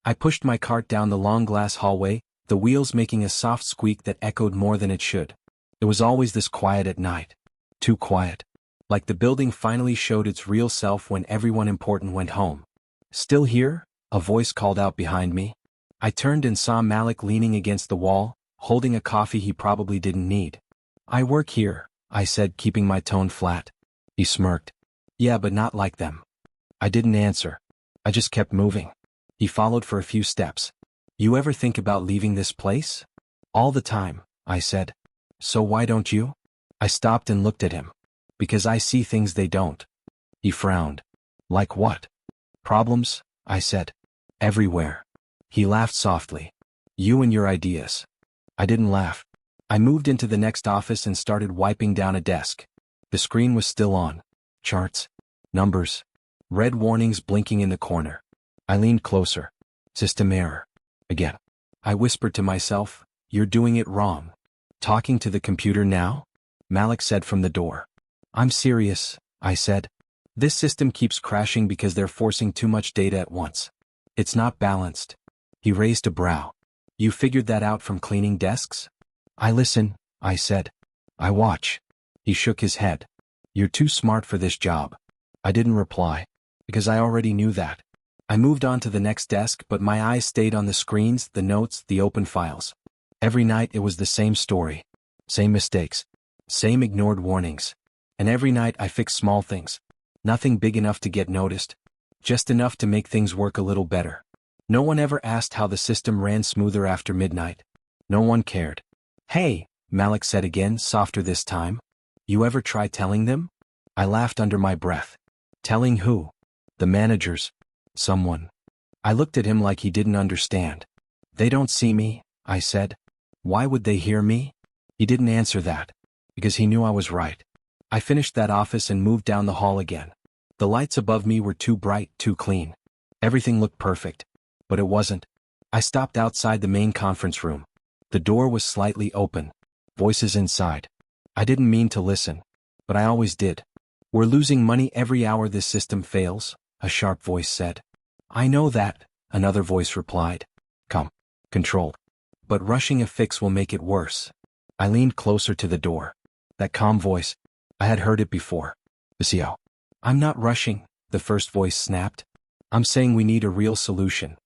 I pushed my cart down the long glass hallway, the wheels making a soft squeak that echoed more than it should. It was always this quiet at night. Too quiet. Like the building finally showed its real self when everyone important went home. "Still here?" a voice called out behind me. I turned and saw Malik leaning against the wall, holding a coffee he probably didn't need. "I work here," I said, keeping my tone flat. He smirked. "Yeah, but not like them." I didn't answer. I just kept moving. He followed for a few steps. "You ever think about leaving this place?" "All the time," I said. "So why don't you?" I stopped and looked at him. "Because I see things they don't." He frowned. "Like what?" "Problems," I said. "Everywhere." He laughed softly. "You and your ideas." I didn't laugh. I moved into the next office and started wiping down a desk. The screen was still on. Charts. Numbers. Red warnings blinking in the corner. I leaned closer. "System error." Again. I whispered to myself, "You're doing it wrong." "Talking to the computer now?" Malik said from the door. "I'm serious," I said. "This system keeps crashing because they're forcing too much data at once. It's not balanced." He raised a brow. "You figured that out from cleaning desks?" "I listen," I said. "I watch." He shook his head. "You're too smart for this job." I didn't reply, because I already knew that. I moved on to the next desk, but my eyes stayed on the screens, the notes, the open files. Every night it was the same story. Same mistakes. Same ignored warnings. And every night I fixed small things. Nothing big enough to get noticed. Just enough to make things work a little better. No one ever asked how the system ran smoother after midnight. No one cared. "Hey," Malik said again, softer this time. "You ever try telling them?" I laughed under my breath. "Telling who?" "The managers." "Someone." I looked at him like he didn't understand. "They don't see me," I said. "Why would they hear me?" He didn't answer that. Because he knew I was right. I finished that office and moved down the hall again. The lights above me were too bright, too clean. Everything looked perfect. But it wasn't. I stopped outside the main conference room. The door was slightly open. Voices inside. I didn't mean to listen. But I always did. "We're losing money every hour this system fails," a sharp voice said. "I know that," another voice replied. "Calm. Controlled. But rushing a fix will make it worse." I leaned closer to the door. That calm voice. I had heard it before. "The CEO." "I'm not rushing," the first voice snapped. "I'm saying we need a real solution."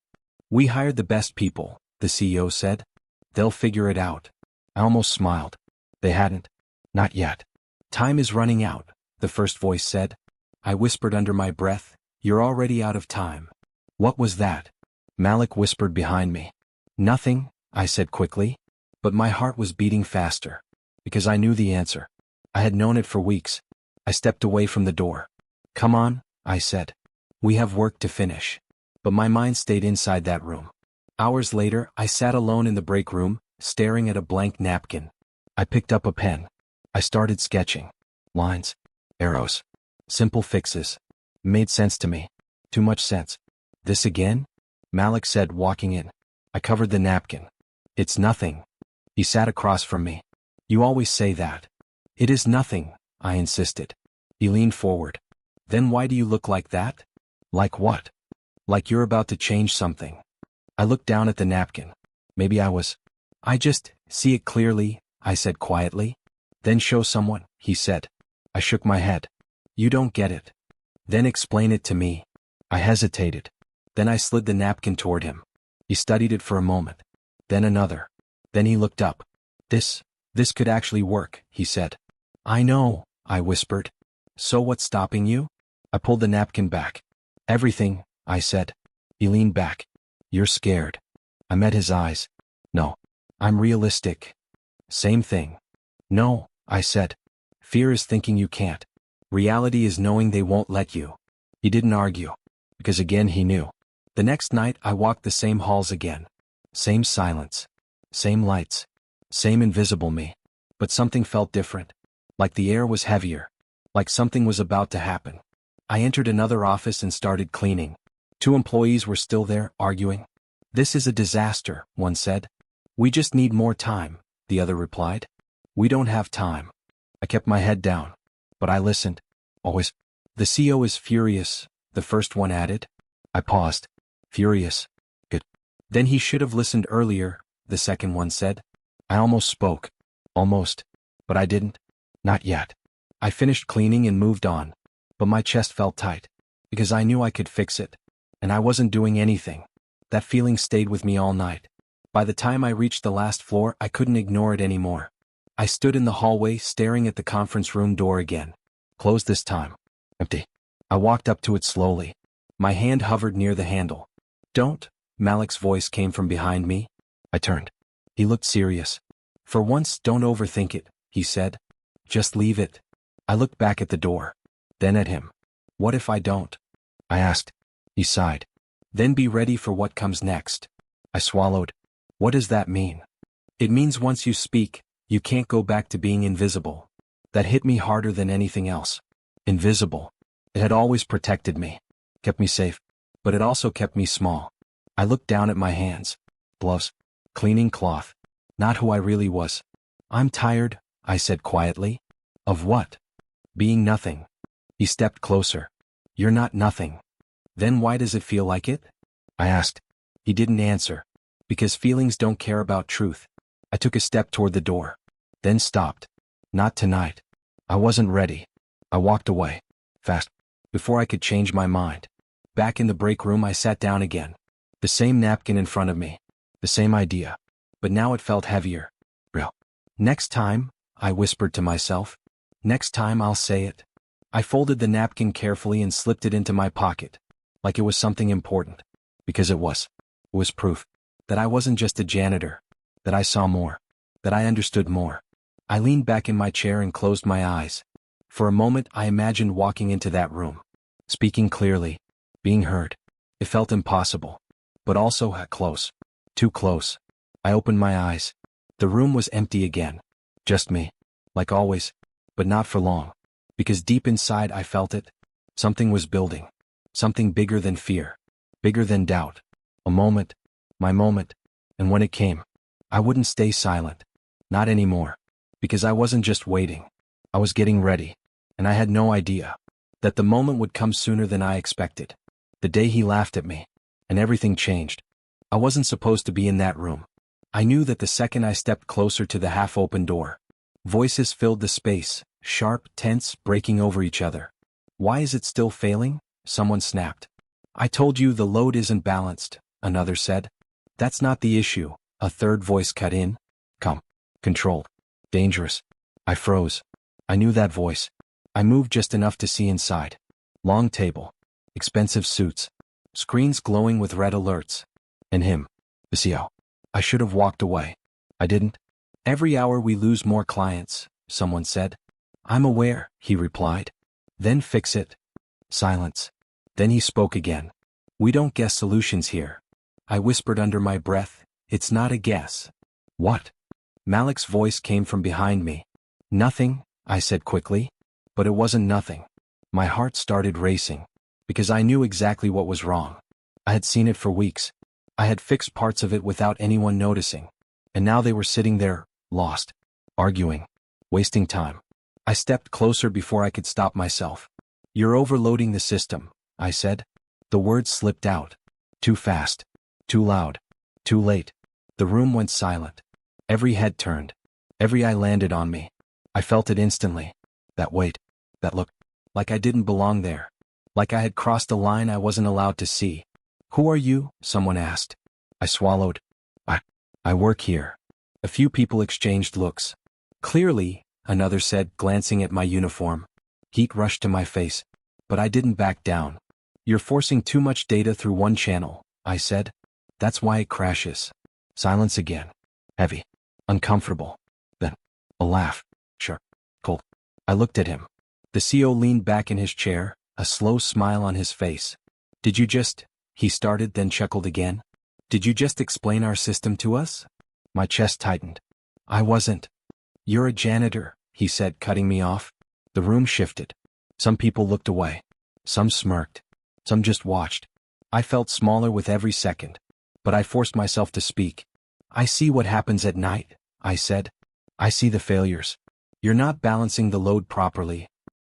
"We hired the best people," the CEO said. "They'll figure it out." I almost smiled. They hadn't. Not yet. "Time is running out," the first voice said. I whispered under my breath, "You're already out of time." "What was that?" Malik whispered behind me. "Nothing," I said quickly. But my heart was beating faster. Because I knew the answer. I had known it for weeks. I stepped away from the door. "Come on," I said. "We have work to finish." But my mind stayed inside that room. Hours later, I sat alone in the break room, staring at a blank napkin. I picked up a pen. I started sketching. Lines. Arrows. Simple fixes. Made sense to me. Too much sense. "This again?" Malik said, walking in. I covered the napkin. "It's nothing." He sat across from me. "You always say that." "It is nothing," I insisted. He leaned forward. "Then why do you look like that?" "Like what?" "Like you're about to change something." I looked down at the napkin. Maybe I was. "I just see it clearly," I said quietly. "Then show someone," he said. I shook my head. "You don't get it." "Then explain it to me." I hesitated. Then I slid the napkin toward him. He studied it for a moment. Then another. Then he looked up. This could actually work," he said. "I know," I whispered. "So what's stopping you?" I pulled the napkin back. "Everything," I said. He leaned back. "You're scared." I met his eyes. "No. I'm realistic." "Same thing." "No," I said. "Fear is thinking you can't. Reality is knowing they won't let you." He didn't argue. Because again he knew. The next night I walked the same halls again. Same silence. Same lights. Same invisible me. But something felt different. Like the air was heavier. Like something was about to happen. I entered another office and started cleaning. 2 employees were still there, arguing. "This is a disaster," one said. "We just need more time," the other replied. "We don't have time." I kept my head down. But I listened. Always. "The CEO is furious," the first one added. I paused. "Furious. Good. Then he should have listened earlier, the second one said. I almost spoke. Almost. But I didn't. Not yet. I finished cleaning and moved on. But my chest felt tight. Because I knew I could fix it. And I wasn't doing anything. That feeling stayed with me all night. By the time I reached the last floor, I couldn't ignore it anymore. I stood in the hallway staring at the conference room door again. Closed this time. Empty. I walked up to it slowly. My hand hovered near the handle. Don't, Malik's voice came from behind me. I turned. He looked serious. For once, don't overthink it, he said. Just leave it. I looked back at the door. Then at him. What if I don't? I asked. He sighed. Then be ready for what comes next. I swallowed. What does that mean? It means once you speak, you can't go back to being invisible. That hit me harder than anything else. Invisible. It had always protected me. Kept me safe. But it also kept me small. I looked down at my hands. Gloves. Cleaning cloth. Not who I really was. I'm tired, I said quietly. Of what? Being nothing. He stepped closer. You're not nothing. Then why does it feel like it? I asked. He didn't answer. Because feelings don't care about truth. I took a step toward the door. Then stopped. Not tonight. I wasn't ready. I walked away. Fast. Before I could change my mind. Back in the break room I sat down again. The same napkin in front of me. The same idea. But now it felt heavier. Real. Next time, I whispered to myself. Next time I'll say it. I folded the napkin carefully and slipped it into my pocket. Like it was something important. Because it was. It was proof. That I wasn't just a janitor. That I saw more. That I understood more. I leaned back in my chair and closed my eyes. For a moment I imagined walking into that room. Speaking clearly. Being heard. It felt impossible. But also close. Too close. I opened my eyes. The room was empty again. Just me. Like always. But not for long. Because deep inside I felt it. Something was building. Something bigger than fear. Bigger than doubt. A moment. My moment. And when it came, I wouldn't stay silent. Not anymore. Because I wasn't just waiting. I was getting ready. And I had no idea that the moment would come sooner than I expected. The day he laughed at me. And everything changed. I wasn't supposed to be in that room. I knew that the second I stepped closer to the half-open door. Voices filled the space, sharp, tense, breaking over each other. Why is it still failing? Someone snapped. I told you the load isn't balanced, another said. That's not the issue, a third voice cut in. Come. Controlled. Dangerous. I froze. I knew that voice. I moved just enough to see inside. Long table. Expensive suits. Screens glowing with red alerts. And him. The CEO. I should have walked away. I didn't. Every hour we lose more clients, someone said. I'm aware, he replied. Then fix it. Silence. Then he spoke again. We don't guess solutions here. I whispered under my breath, it's not a guess. What? Malik's voice came from behind me. Nothing, I said quickly. But it wasn't nothing. My heart started racing. Because I knew exactly what was wrong. I had seen it for weeks. I had fixed parts of it without anyone noticing. And now they were sitting there, lost. Arguing. Wasting time. I stepped closer before I could stop myself. You're overloading the system, I said. The words slipped out. Too fast. Too loud. Too late. The room went silent. Every head turned. Every eye landed on me. I felt it instantly. That weight. That look. Like I didn't belong there. Like I had crossed a line I wasn't allowed to see. Who are you? Someone asked. I swallowed. I work here. A few people exchanged looks. Clearly, another said, glancing at my uniform. Heat rushed to my face. But I didn't back down. You're forcing too much data through one channel, I said. That's why it crashes. Silence again. Heavy. Uncomfortable. Then, a laugh. Sure. Cold. I looked at him. The CEO leaned back in his chair, a slow smile on his face. Did you just, he started then chuckled again. Did you just explain our system to us? My chest tightened. I wasn't. You're a janitor, he said, cutting me off. The room shifted. Some people looked away. Some smirked. Some just watched. I felt smaller with every second. But I forced myself to speak. I see what happens at night, I said. I see the failures. You're not balancing the load properly.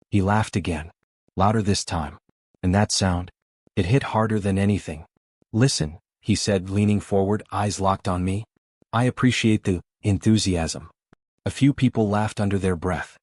He laughed again. Louder this time. And that sound. It hit harder than anything. Listen, he said, leaning forward, eyes locked on me. I appreciate the enthusiasm. A few people laughed under their breath.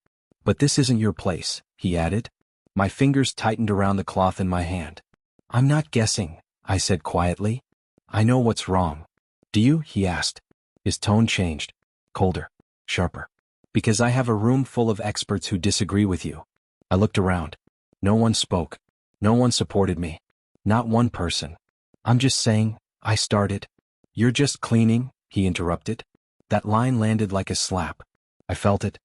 But this isn't your place, he added. My fingers tightened around the cloth in my hand. I'm not guessing, I said quietly. I know what's wrong. Do you? He asked. His tone changed. Colder. Sharper. Because I have a room full of experts who disagree with you. I looked around. No one spoke. No one supported me. Not one person. I'm just saying, I started. You're just cleaning, he interrupted. That line landed like a slap. I felt it.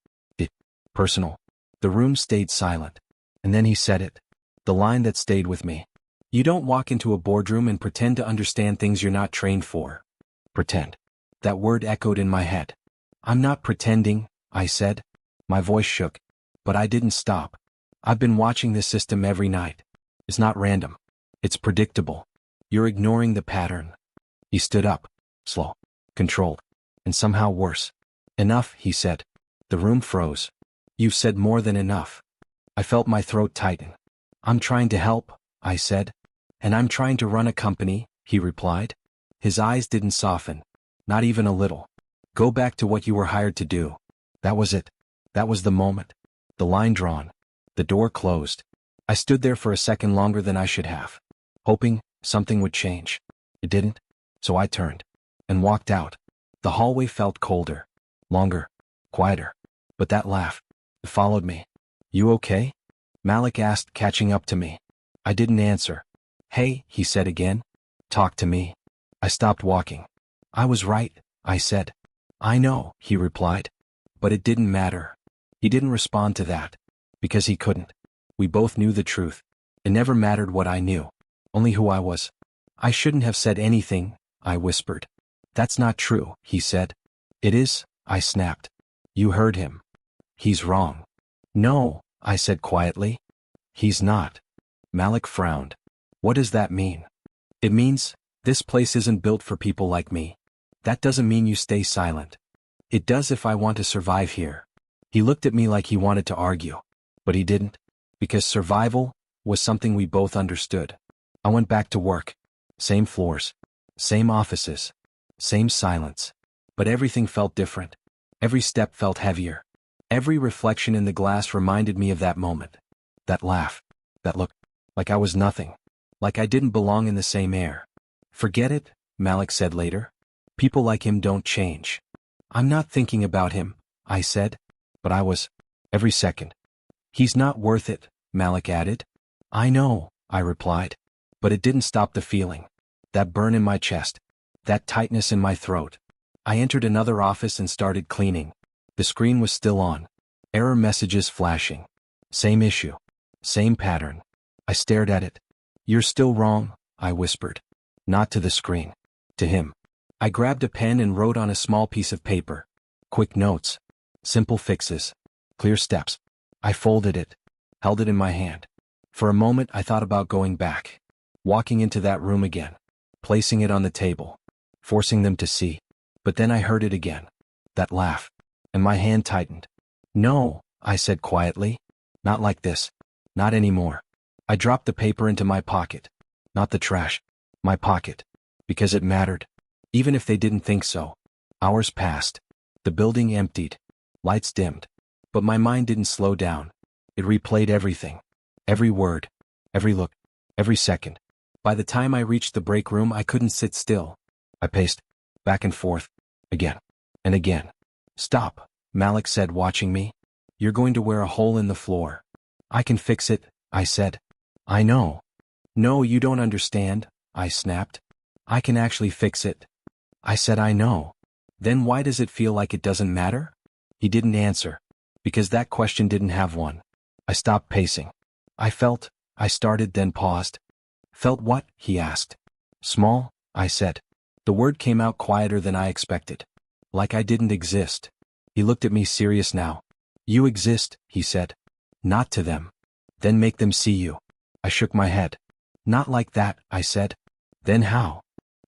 Personal. The room stayed silent. And then he said it. The line that stayed with me. You don't walk into a boardroom and pretend to understand things you're not trained for. Pretend. That word echoed in my head. I'm not pretending, I said. My voice shook. But I didn't stop. I've been watching this system every night. It's not random. It's predictable. You're ignoring the pattern. He stood up. Slow. Controlled. And somehow worse. Enough, he said. The room froze. You've said more than enough. I felt my throat tighten. I'm trying to help, I said. And I'm trying to run a company, he replied. His eyes didn't soften. Not even a little. Go back to what you were hired to do. That was it. That was the moment. The line drawn. The door closed. I stood there for a second longer than I should have. Hoping something would change. It didn't. So I turned. And walked out. The hallway felt colder. Longer. Quieter. But that laugh. It followed me. You okay? Malik asked, catching up to me. I didn't answer. Hey, he said again. Talk to me. I stopped walking. I was right, I said. I know, he replied. But it didn't matter. He didn't respond to that. Because he couldn't. We both knew the truth. It never mattered what I knew. Only who I was. I shouldn't have said anything, I whispered. That's not true, he said. It is, I snapped. You heard him. He's wrong. No, I said quietly. He's not. Malik frowned. What does that mean? It means, this place isn't built for people like me. That doesn't mean you stay silent. It does if I want to survive here. He looked at me like he wanted to argue. But he didn't. Because survival was something we both understood. I went back to work. Same floors. Same offices. Same silence. But everything felt different. Every step felt heavier. Every reflection in the glass reminded me of that moment. That laugh. That look. Like I was nothing. Like I didn't belong in the same air. Forget it, Malik said later. People like him don't change. I'm not thinking about him, I said. But I was. Every second. He's not worth it, Malik added. I know, I replied. But it didn't stop the feeling. That burn in my chest. That tightness in my throat. I entered another office and started cleaning. The screen was still on. Error messages flashing. Same issue. Same pattern. I stared at it. You're still wrong, I whispered. Not to the screen. To him. I grabbed a pen and wrote on a small piece of paper. Quick notes. Simple fixes. Clear steps. I folded it. Held it in my hand. For a moment I thought about going back. Walking into that room again. Placing it on the table. Forcing them to see. But then I heard it again. That laugh. And my hand tightened. No, I said quietly. Not like this. Not anymore. I dropped the paper into my pocket. Not the trash. My pocket. Because it mattered. Even if they didn't think so. Hours passed. The building emptied. Lights dimmed. But my mind didn't slow down. It replayed everything. Every word. Every look. Every second. By the time I reached the break room I couldn't sit still. I paced. Back and forth. Again. And again. Stop, Malik said, watching me. You're going to wear a hole in the floor. I can fix it, I said. I know. No, you don't understand, I snapped. I can actually fix it. I said I know. Then why does it feel like it doesn't matter? He didn't answer. Because that question didn't have one. I stopped pacing. I felt, I started then paused. Felt what? He asked. Small, I said. The word came out quieter than I expected. Like I didn't exist. He looked at me serious now. You exist, he said. Not to them. Then make them see you. I shook my head. Not like that, I said. Then how?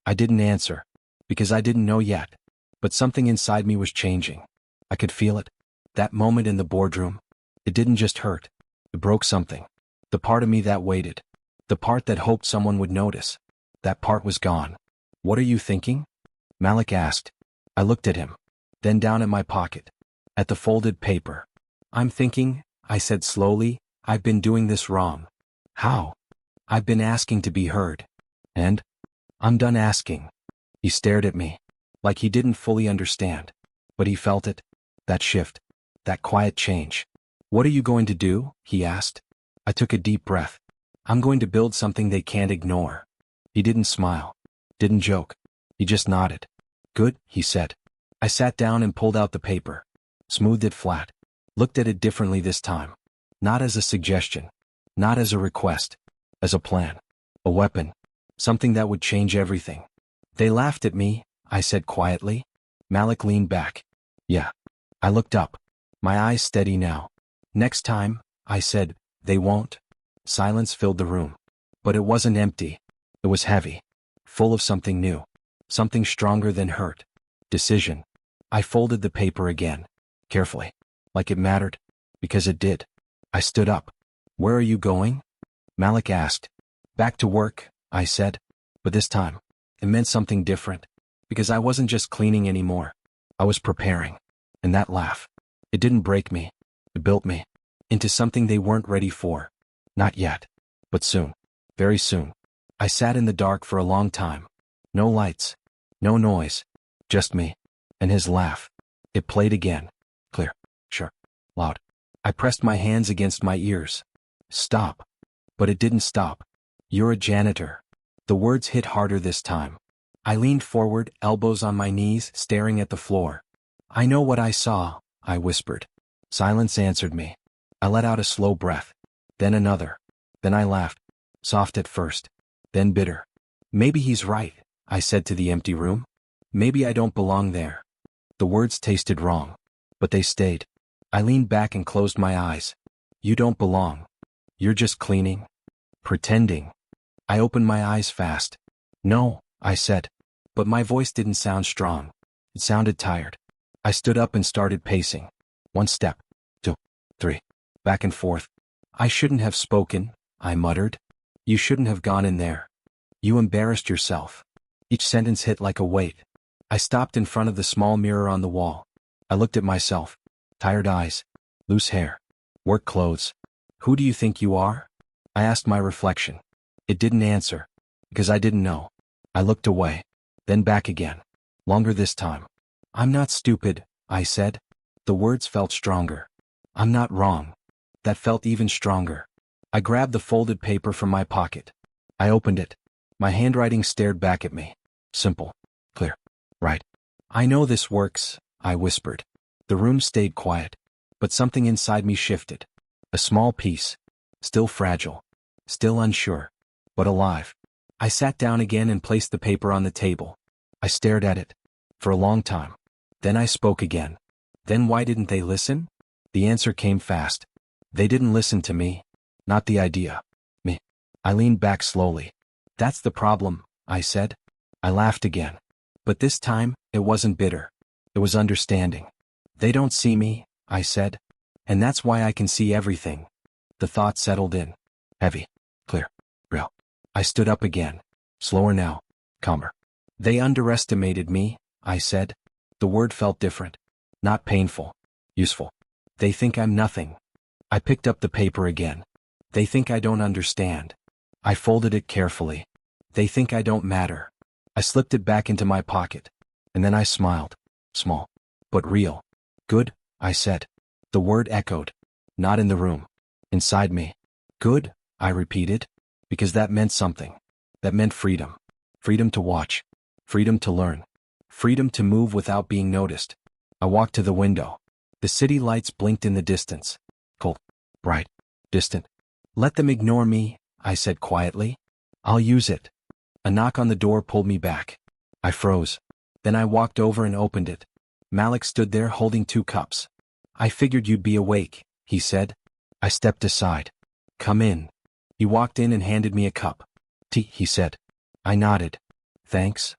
I didn't answer. Because I didn't know yet. But something inside me was changing. I could feel it. That moment in the boardroom. It didn't just hurt. It broke something. The part of me that waited. The part that hoped someone would notice. That part was gone. What are you thinking? Malik asked. I looked at him. Then down at my pocket. At the folded paper. I'm thinking, I said slowly, I've been doing this wrong. How? I've been asking to be heard. And? I'm done asking. He stared at me. Like he didn't fully understand. But he felt it. That shift. That quiet change. What are you going to do? He asked. I took a deep breath. I'm going to build something they can't ignore. He didn't smile. Didn't joke. He just nodded. Good, he said. I sat down and pulled out the paper. Smoothed it flat. Looked at it differently this time. Not as a suggestion. Not as a request. As a plan. A weapon. Something that would change everything. They laughed at me, I said quietly. Malik leaned back. Yeah. I looked up. My eyes steady now. Next time, I said, they won't. Silence filled the room. But it wasn't empty. It was heavy. Full of something new. Something stronger than hurt. Decision. I folded the paper again. Carefully. Like it mattered. Because it did. I stood up. Where are you going? Malik asked. Back to work, I said. But this time, it meant something different. Because I wasn't just cleaning anymore. I was preparing. And that laugh. It didn't break me. It built me. Into something they weren't ready for. Not yet. But soon. Very soon. I sat in the dark for a long time. No lights. No noise. Just me. And his laugh. It played again. Clear. Sure. Loud. I pressed my hands against my ears. Stop. But it didn't stop. You're a janitor. The words hit harder this time. I leaned forward, elbows on my knees, staring at the floor. I know what I saw, I whispered. Silence answered me. I let out a slow breath. Then another. Then I laughed. Soft at first. Then bitter. Maybe he's right, I said to the empty room. Maybe I don't belong there. The words tasted wrong. But they stayed. I leaned back and closed my eyes. You don't belong. You're just cleaning. Pretending. I opened my eyes fast. No, I said. But my voice didn't sound strong. It sounded tired. I stood up and started pacing. 1 step. 2. 3. Back and forth. I shouldn't have spoken, I muttered. You shouldn't have gone in there. You embarrassed yourself. Each sentence hit like a weight. I stopped in front of the small mirror on the wall. I looked at myself. Tired eyes. Loose hair. Work clothes. Who do you think you are? I asked my reflection. It didn't answer. Because I didn't know. I looked away. Then back again. Longer this time. I'm not stupid, I said. The words felt stronger. I'm not wrong. That felt even stronger. I grabbed the folded paper from my pocket. I opened it. My handwriting stared back at me. Simple. Clear. Right. I know this works, I whispered. The room stayed quiet. But something inside me shifted. A small piece. Still fragile. Still unsure. But alive. I sat down again and placed the paper on the table. I stared at it. For a long time. Then I spoke again. Then why didn't they listen? The answer came fast. They didn't listen to me. Not the idea. Me. I leaned back slowly. That's the problem, I said. I laughed again. But this time, it wasn't bitter. It was understanding. They don't see me, I said. And that's why I can see everything. The thought settled in. Heavy. Clear. Real. I stood up again. Slower now. Calmer. They underestimated me, I said. The word felt different. Not painful. Useful. They think I'm nothing. I picked up the paper again. They think I don't understand. I folded it carefully. They think I don't matter. I slipped it back into my pocket. And then I smiled. Small. But real. Good, I said. The word echoed. Not in the room. Inside me. Good, I repeated. Because that meant something. That meant freedom. Freedom to watch. Freedom to learn. Freedom to move without being noticed. I walked to the window. The city lights blinked in the distance. Cold. Bright. Distant. Let them ignore me, I said quietly. I'll use it. A knock on the door pulled me back. I froze. Then I walked over and opened it. Malik stood there holding 2 cups. I figured you'd be awake, he said. I stepped aside. Come in. He walked in and handed me a cup. Tea, he said. I nodded. Thanks.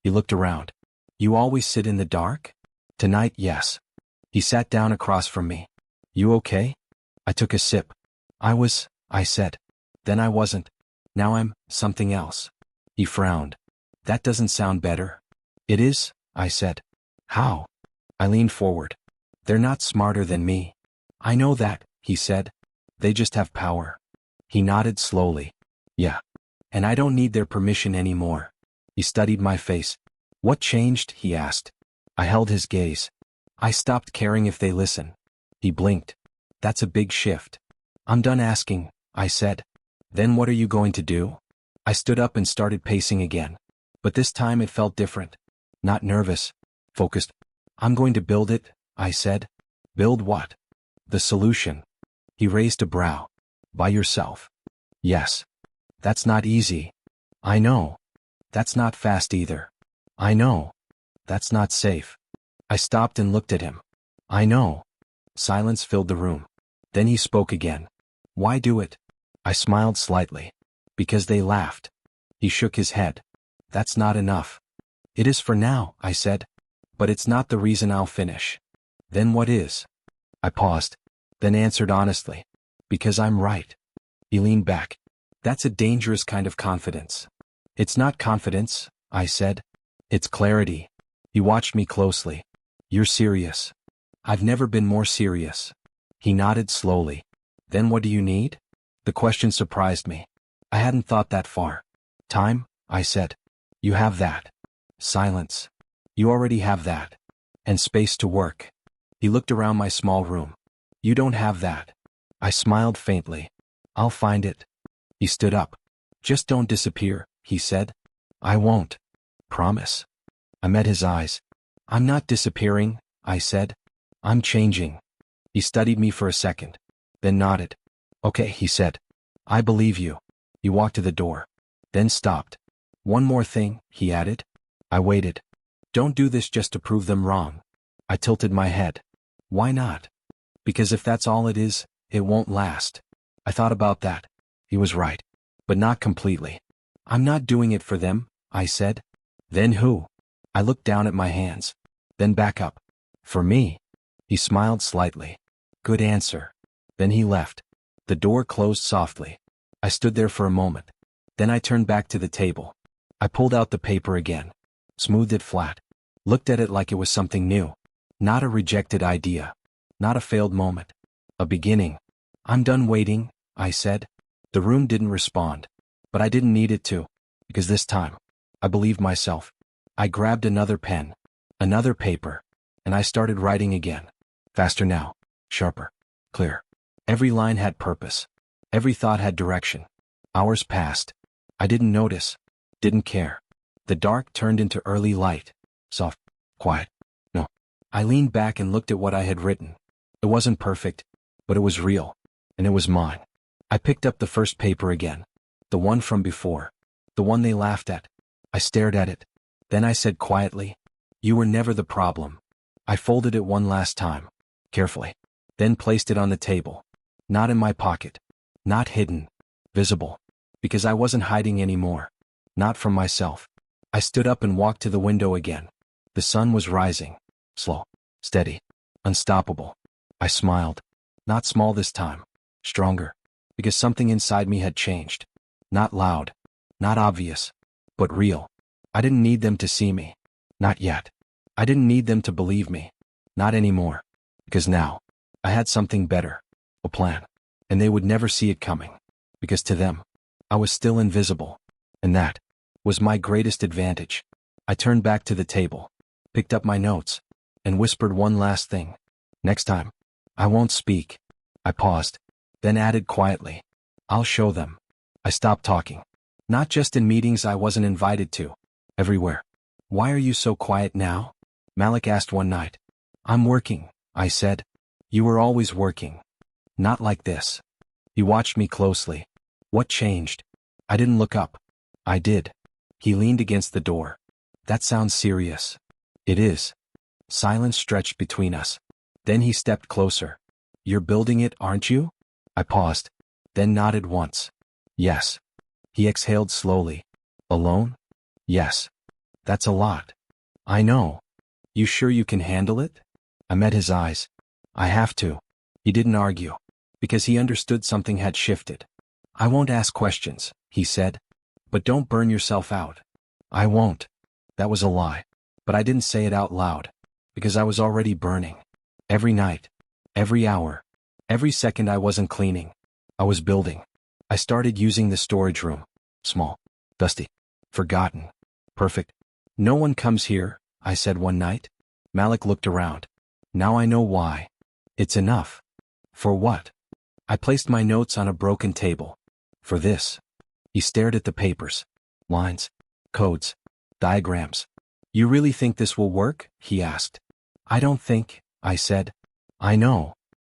He looked around. You always sit in the dark? Tonight, yes. He sat down across from me. You okay? I took a sip. I said. Then I wasn't. Now I'm something else. He frowned. That doesn't sound better. It is, I said. How? I leaned forward. They're not smarter than me. I know that, he said. They just have power. He nodded slowly. Yeah. And I don't need their permission anymore. He studied my face. What changed? He asked. I held his gaze. I stopped caring if they listen. He blinked. That's a big shift. I'm done asking, I said. Then what are you going to do? I stood up and started pacing again. But this time it felt different. Not nervous. Focused. I'm going to build it, I said. Build what? The solution. He raised a brow. By yourself. Yes. That's not easy. I know. That's not fast either. I know. That's not safe. I stopped and looked at him. I know. Silence filled the room. Then he spoke again. Why do it? I smiled slightly. Because they laughed. He shook his head. That's not enough. It is for now, I said. But it's not the reason I'll finish. Then what is? I paused, then answered honestly. Because I'm right. He leaned back. That's a dangerous kind of confidence. It's not confidence, I said. It's clarity. He watched me closely. You're serious. I've never been more serious. He nodded slowly. Then what do you need? The question surprised me. I hadn't thought that far. Time, I said. You have that. Silence. You already have that. And space to work. He looked around my small room. You don't have that. I smiled faintly. I'll find it. He stood up. Just don't disappear, he said. I won't. Promise. I met his eyes. I'm not disappearing, I said. I'm changing. He studied me for a second, then nodded. Okay, he said. I believe you. He walked to the door, then stopped. One more thing, he added. I waited. Don't do this just to prove them wrong. I tilted my head. Why not? Because if that's all it is, it won't last. I thought about that. He was right. But not completely. I'm not doing it for them, I said. Then who? I looked down at my hands. Then back up. For me. He smiled slightly. Good answer. Then he left. The door closed softly. I stood there for a moment. Then I turned back to the table. I pulled out the paper again. Smoothed it flat. Looked at it like it was something new. Not a rejected idea. Not a failed moment. A beginning. I'm done waiting, I said. The room didn't respond. But I didn't need it to. Because this time, I believed myself. I grabbed another pen. Another paper. And I started writing again. Faster now. Sharper. Clear. Every line had purpose. Every thought had direction. Hours passed. I didn't notice. Didn't care. The dark turned into early light. Soft. Quiet. No. I leaned back and looked at what I had written. It wasn't perfect, but it was real. And it was mine. I picked up the first paper again. The one from before. The one they laughed at. I stared at it. Then I said quietly, You were never the problem. I folded it one last time. Carefully. Then placed it on the table. Not in my pocket. Not hidden. Visible. Because I wasn't hiding anymore. Not from myself. I stood up and walked to the window again. The sun was rising. Slow. Steady. Unstoppable. I smiled. Not small this time. Stronger. Because something inside me had changed. Not loud. Not obvious. But real. I didn't need them to see me. Not yet. I didn't need them to believe me. Not anymore. Because now, I had something better. A plan. And they would never see it coming. Because to them, I was still invisible. And that was my greatest advantage. I turned back to the table, picked up my notes, and whispered one last thing. Next time, I won't speak. I paused, then added quietly, I'll show them. I stopped talking. Not just in meetings I wasn't invited to. Everywhere. Why are you so quiet now? Malik asked one night. I'm working, I said. You were always working. Not like this. He watched me closely. What changed? I didn't look up. I did. He leaned against the door. That sounds serious. It is. Silence stretched between us. Then he stepped closer. You're building it, aren't you? I paused, then nodded once. Yes. He exhaled slowly. Alone? Yes. That's a lot. I know. You sure you can handle it? I met his eyes. I have to. He didn't argue. Because he understood something had shifted. I won't ask questions, he said. But don't burn yourself out. I won't. That was a lie. But I didn't say it out loud. Because I was already burning. Every night. Every hour. Every second I wasn't cleaning. I was building. I started using the storage room. Small. Dusty. Forgotten. Perfect. No one comes here, I said one night. Malik looked around. Now I know why. It's enough. For what? I placed my notes on a broken table. For this. He stared at the papers. Lines. Codes. Diagrams. You really think this will work? He asked. I don't think, I said. I know.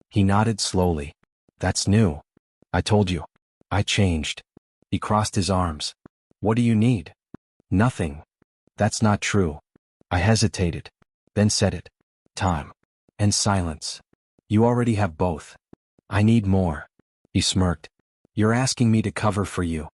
He nodded slowly. That's new. I told you. I changed. He crossed his arms. What do you need? Nothing. That's not true. I hesitated. Then said it. Time. And silence. You already have both. I need more. He smirked. You're asking me to cover for you.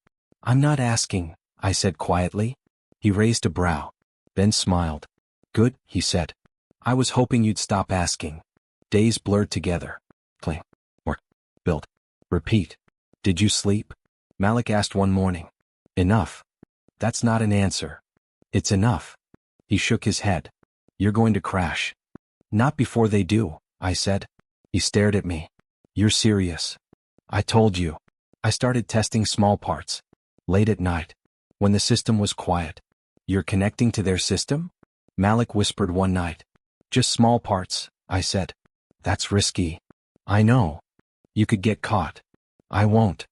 I'm not asking, I said quietly. He raised a brow. Then smiled. Good, he said. I was hoping you'd stop asking. Days blurred together. Clean. Work. Build. Repeat. Did you sleep? Malik asked one morning. Enough. That's not an answer. It's enough. He shook his head. You're going to crash. Not before they do, I said. He stared at me. You're serious. I told you. I started testing small parts. Late at night. When the system was quiet. You're connecting to their system? Malik whispered one night. Just small parts, I said. That's risky. I know. You could get caught. I won't.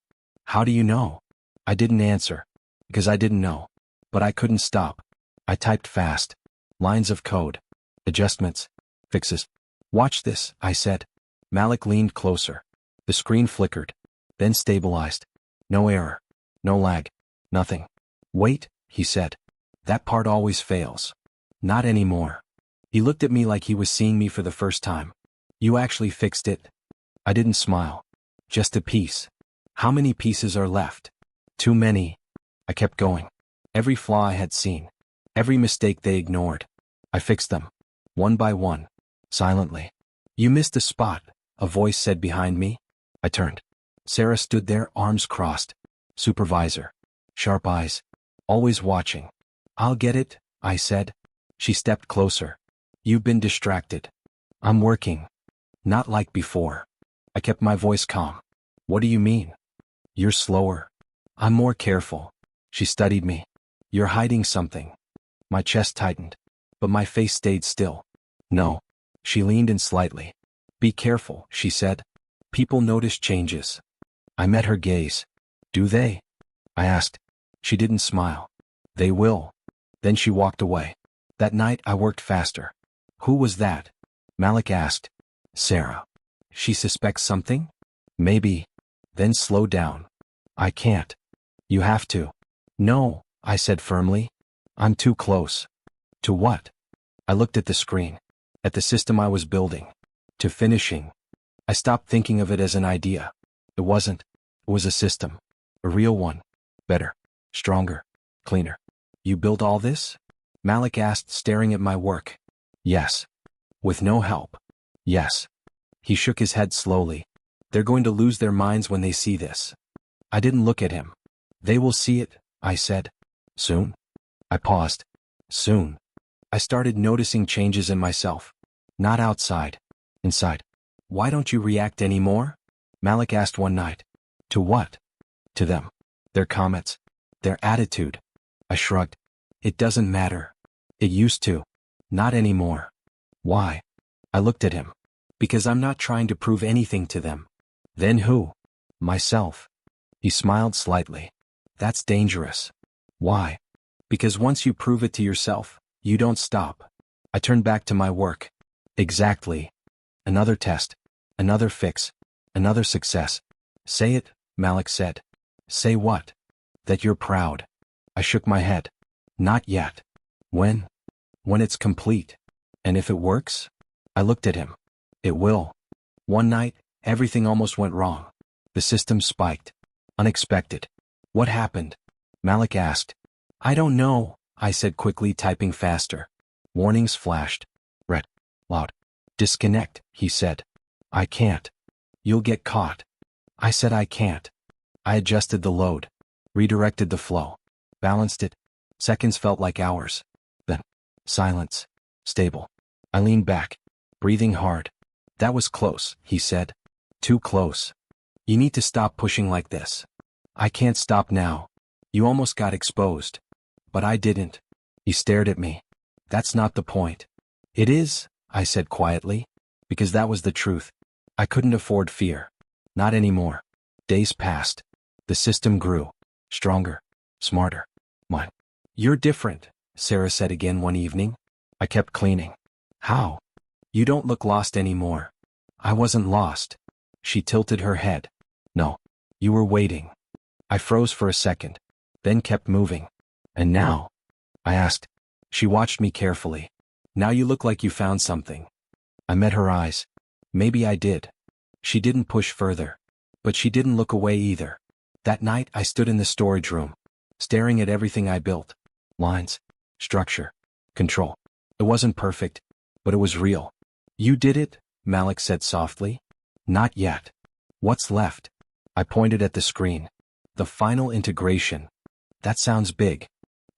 How do you know? I didn't answer. Because I didn't know. But I couldn't stop. I typed fast. Lines of code. Adjustments. Fixes. Watch this, I said. Malik leaned closer. The screen flickered. Then stabilized. No error. No lag. Nothing. Wait, he said. That part always fails. Not anymore. He looked at me like he was seeing me for the first time. You actually fixed it? I didn't smile. Just a piece. How many pieces are left? Too many. I kept going. Every flaw I had seen. Every mistake they ignored. I fixed them. One by one. Silently. You missed a spot, a voice said behind me. I turned. Sarah stood there, arms crossed. Supervisor. Sharp eyes. Always watching. I'll get it, I said. She stepped closer. You've been distracted. I'm working. Not like before. I kept my voice calm. What do you mean? You're slower. I'm more careful. She studied me. You're hiding something. My chest tightened. But my face stayed still. No. She leaned in slightly. Be careful, she said. People notice changes. I met her gaze. Do they? I asked. She didn't smile. They will. Then she walked away. That night I worked faster. Who was that? Malik asked. Sarah. She suspects something? Maybe. Then slow down. I can't. You have to. No, I said firmly. I'm too close. To what? I looked at the screen. At the system I was building. To finishing. I stopped thinking of it as an idea. It wasn't. It was a system. A real one. Better. Stronger. Cleaner. You built all this? Malik asked, staring at my work. Yes. With no help. Yes. He shook his head slowly. They're going to lose their minds when they see this. I didn't look at him. They will see it, I said. Soon? I paused. Soon. I started noticing changes in myself. Not outside. Inside. Why don't you react anymore? Malik asked one night. To what? To them. Their comments. Their attitude. I shrugged. It doesn't matter. It used to. Not anymore. Why? I looked at him. Because I'm not trying to prove anything to them. Then who? Myself. He smiled slightly. That's dangerous. Why? Because once you prove it to yourself, you don't stop. I turned back to my work. Exactly. Another test. Another fix. Another success. Say it, Malik said. Say what? That you're proud. I shook my head. Not yet. When? When it's complete. And if it works? I looked at him. It will. One night, everything almost went wrong. The system spiked. Unexpected. What happened? Malik asked. I don't know, I said quickly, typing faster. Warnings flashed. Red. Loud. Disconnect, he said. I can't. You'll get caught. I said I can't. I adjusted the load. Redirected the flow. Balanced it. Seconds felt like hours. Then, silence. Stable. I leaned back, breathing hard. That was close, he said. Too close. You need to stop pushing like this. I can't stop now. You almost got exposed. But I didn't. He stared at me. That's not the point. It is, I said quietly, because that was the truth. I couldn't afford fear. Not anymore. Days passed. The system grew. Stronger. Smarter. Mine. You're different, Sarah said again one evening. I kept cleaning. How? You don't look lost anymore. I wasn't lost. She tilted her head. No. You were waiting. I froze for a second, then kept moving. And now? I asked. She watched me carefully. Now you look like you found something. I met her eyes. Maybe I did. She didn't push further. But she didn't look away either. That night I stood in the storage room, staring at everything I built. Lines, structure, control. It wasn't perfect, but it was real. You did it, Malik said softly. Not yet. What's left? I pointed at the screen. The final integration. That sounds big.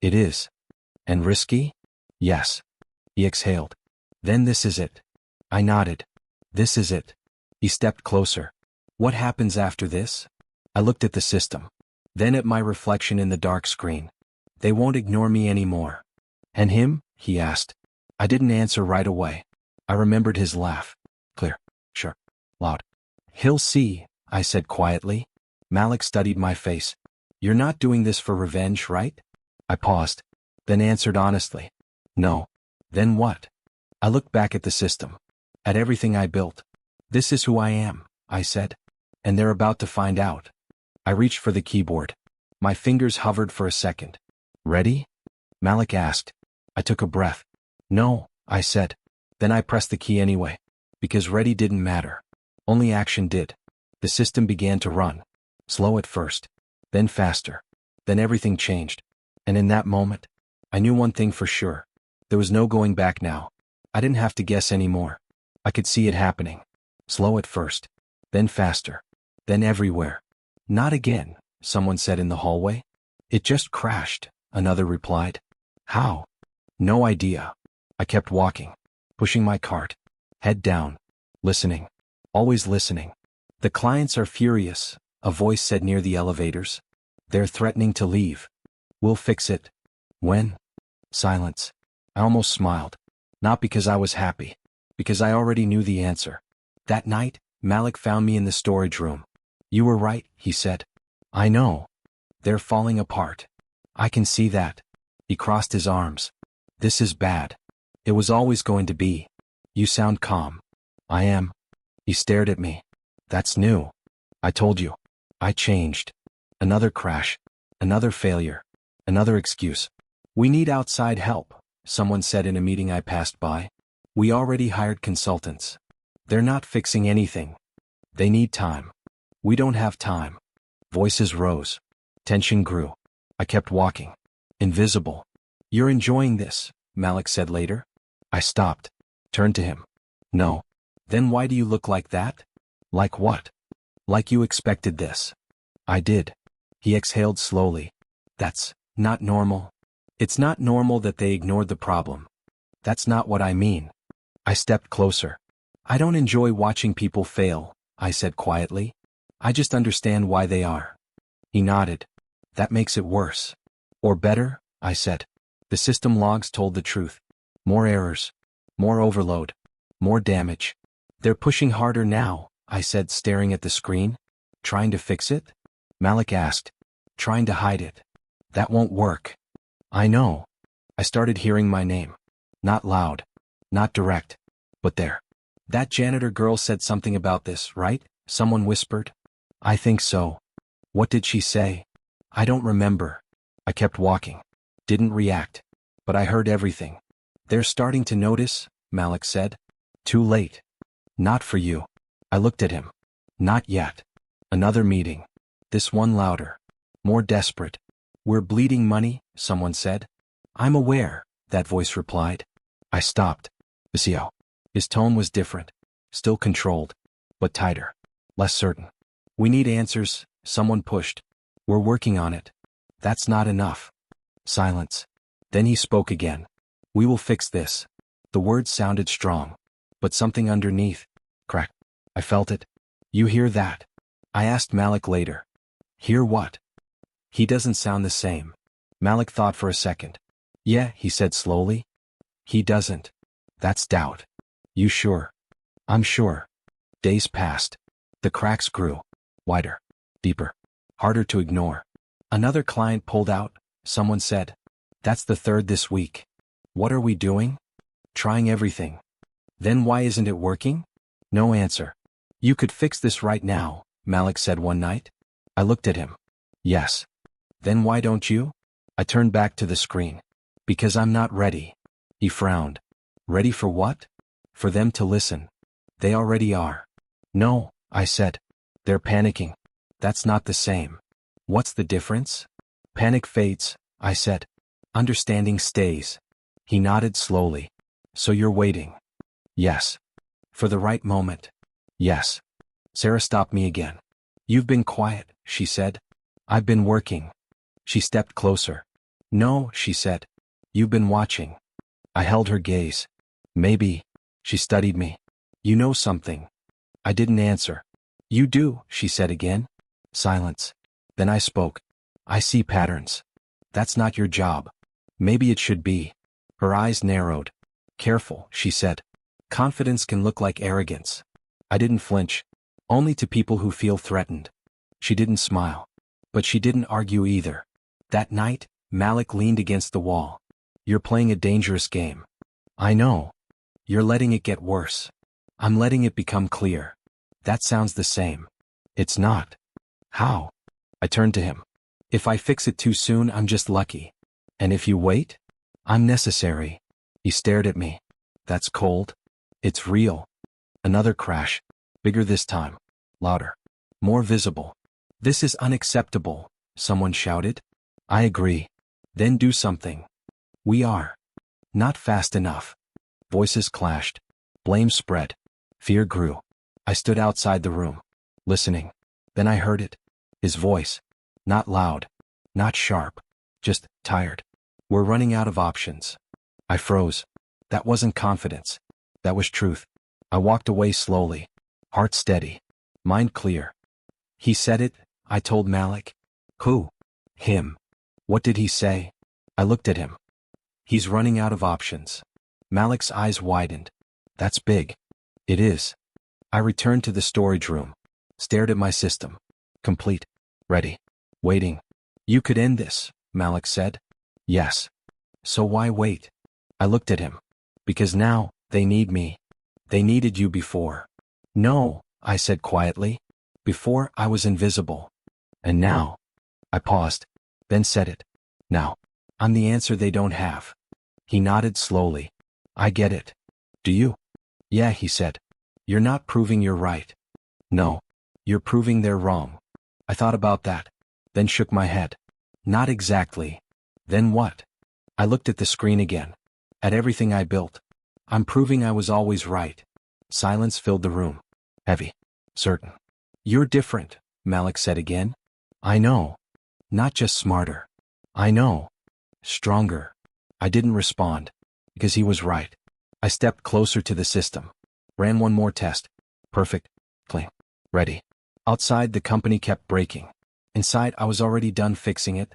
It is. And risky? Yes. He exhaled. Then this is it. I nodded. This is it. He stepped closer. What happens after this? I looked at the system. Then at my reflection in the dark screen. They won't ignore me anymore. And him? He asked. I didn't answer right away. I remembered his laugh. Clear. Sure. Loud. He'll see, I said quietly. Malik studied my face. You're not doing this for revenge, right? I paused, then answered honestly. No. Then what? I looked back at the system. At everything I built. This is who I am, I said. And they're about to find out. I reached for the keyboard. My fingers hovered for a second. Ready? Malik asked. I took a breath. No, I said. Then I pressed the key anyway. Because ready didn't matter. Only action did. The system began to run. Slow at first. Then faster. Then everything changed. And in that moment, I knew one thing for sure. There was no going back now. I didn't have to guess anymore. I could see it happening. Slow at first. Then faster. Then everywhere. Not again, someone said in the hallway. It just crashed, another replied. How? No idea. I kept walking, pushing my cart, head down, listening, always listening. The clients are furious, a voice said near the elevators. They're threatening to leave. We'll fix it. When? Silence. I almost smiled. Not because I was happy, because I already knew the answer. That night, Malik found me in the storage room. You were right, he said. I know. They're falling apart. I can see that. He crossed his arms. This is bad. It was always going to be. You sound calm. I am. He stared at me. That's new. I told you. I changed. Another crash. Another failure. Another excuse. We need outside help, someone said in a meeting I passed by. We already hired consultants. They're not fixing anything. They need time. We don't have time. Voices rose. Tension grew. I kept walking. Invisible. You're enjoying this, Malik said later. I stopped. Turned to him. No. Then why do you look like that? Like what? Like you expected this. I did. He exhaled slowly. That's not normal. It's not normal that they ignored the problem. That's not what I mean. I stepped closer. I don't enjoy watching people fail, I said quietly. I just understand why they are. He nodded. That makes it worse. Or better, I said. The system logs told the truth. More errors. More overload. More damage. They're pushing harder now, I said, staring at the screen. Trying to fix it? Malik asked. Trying to hide it. That won't work. I know. I started hearing my name. Not loud. Not direct. But there. That janitor girl said something about this, right? Someone whispered. I think so. What did she say? I don't remember. I kept walking. Didn't react. But I heard everything. They're starting to notice, Malik said. Too late. Not for you. I looked at him. Not yet. Another meeting. This one louder. More desperate. We're bleeding money, someone said. I'm aware, that voice replied. I stopped. CEO. His tone was different. Still controlled. But tighter. Less certain. We need answers, someone pushed. We're working on it. That's not enough. Silence. Then he spoke again. We will fix this. The words sounded strong. But something underneath. Crack. I felt it. You hear that? I asked Malik later. Hear what? He doesn't sound the same. Malik thought for a second. Yeah, he said slowly. He doesn't. That's doubt. You sure? I'm sure. Days passed. The cracks grew. Wider. Deeper. Harder to ignore. Another client pulled out. Someone said. That's the third this week. What are we doing? Trying everything. Then why isn't it working? No answer. You could fix this right now, Malik said one night. I looked at him. Yes. Then why don't you? I turned back to the screen. Because I'm not ready. He frowned. Ready for what? For them to listen. They already are. No, I said. They're panicking. That's not the same. What's the difference? Panic fades, I said. Understanding stays. He nodded slowly. So you're waiting? Yes. For the right moment? Yes. Sarah stopped me again. You've been quiet, she said. I've been working. She stepped closer. No, she said. You've been watching. I held her gaze. Maybe. She studied me. You know something. I didn't answer. You do, she said again. Silence. Then I spoke. I see patterns. That's not your job. Maybe it should be. Her eyes narrowed. Careful, she said. Confidence can look like arrogance. I didn't flinch. Only to people who feel threatened. She didn't smile. But she didn't argue either. That night, Malik leaned against the wall. You're playing a dangerous game. I know. You're letting it get worse. I'm letting it become clear. That sounds the same. It's not. How? I turned to him. If I fix it too soon, I'm just lucky. And if you wait? I'm necessary. He stared at me. That's cold. It's real. Another crash. Bigger this time. Louder. More visible. This is unacceptable, someone shouted. I agree. Then do something. We are. Not fast enough. Voices clashed. Blame spread. Fear grew. I stood outside the room, listening. Then I heard it. His voice. Not loud. Not sharp. Just tired. We're running out of options. I froze. That wasn't confidence. That was truth. I walked away slowly. Heart steady. Mind clear. He said it, I told Malik. Who? Him. What did he say? I looked at him. He's running out of options. Malik's eyes widened. That's big. It is. I returned to the storage room. Stared at my system. Complete. Ready. Waiting. You could end this, Malik said. Yes. So why wait? I looked at him. Because now, they need me. They needed you before. No, I said quietly. Before, I was invisible. And now. I paused. Then said it. Now. I'm the answer they don't have. He nodded slowly. I get it. Do you? Yeah, he said. You're not proving you're right. No. You're proving they're wrong. I thought about that. Then shook my head. Not exactly. Then what? I looked at the screen again. At everything I built. I'm proving I was always right. Silence filled the room. Heavy. Certain. You're different, Malik said again. I know. Not just smarter. I know. Stronger. I didn't respond. Because he was right. I stepped closer to the system. Ran one more test. Perfect. Clean. Ready. Outside, the company kept breaking. Inside, I was already done fixing it.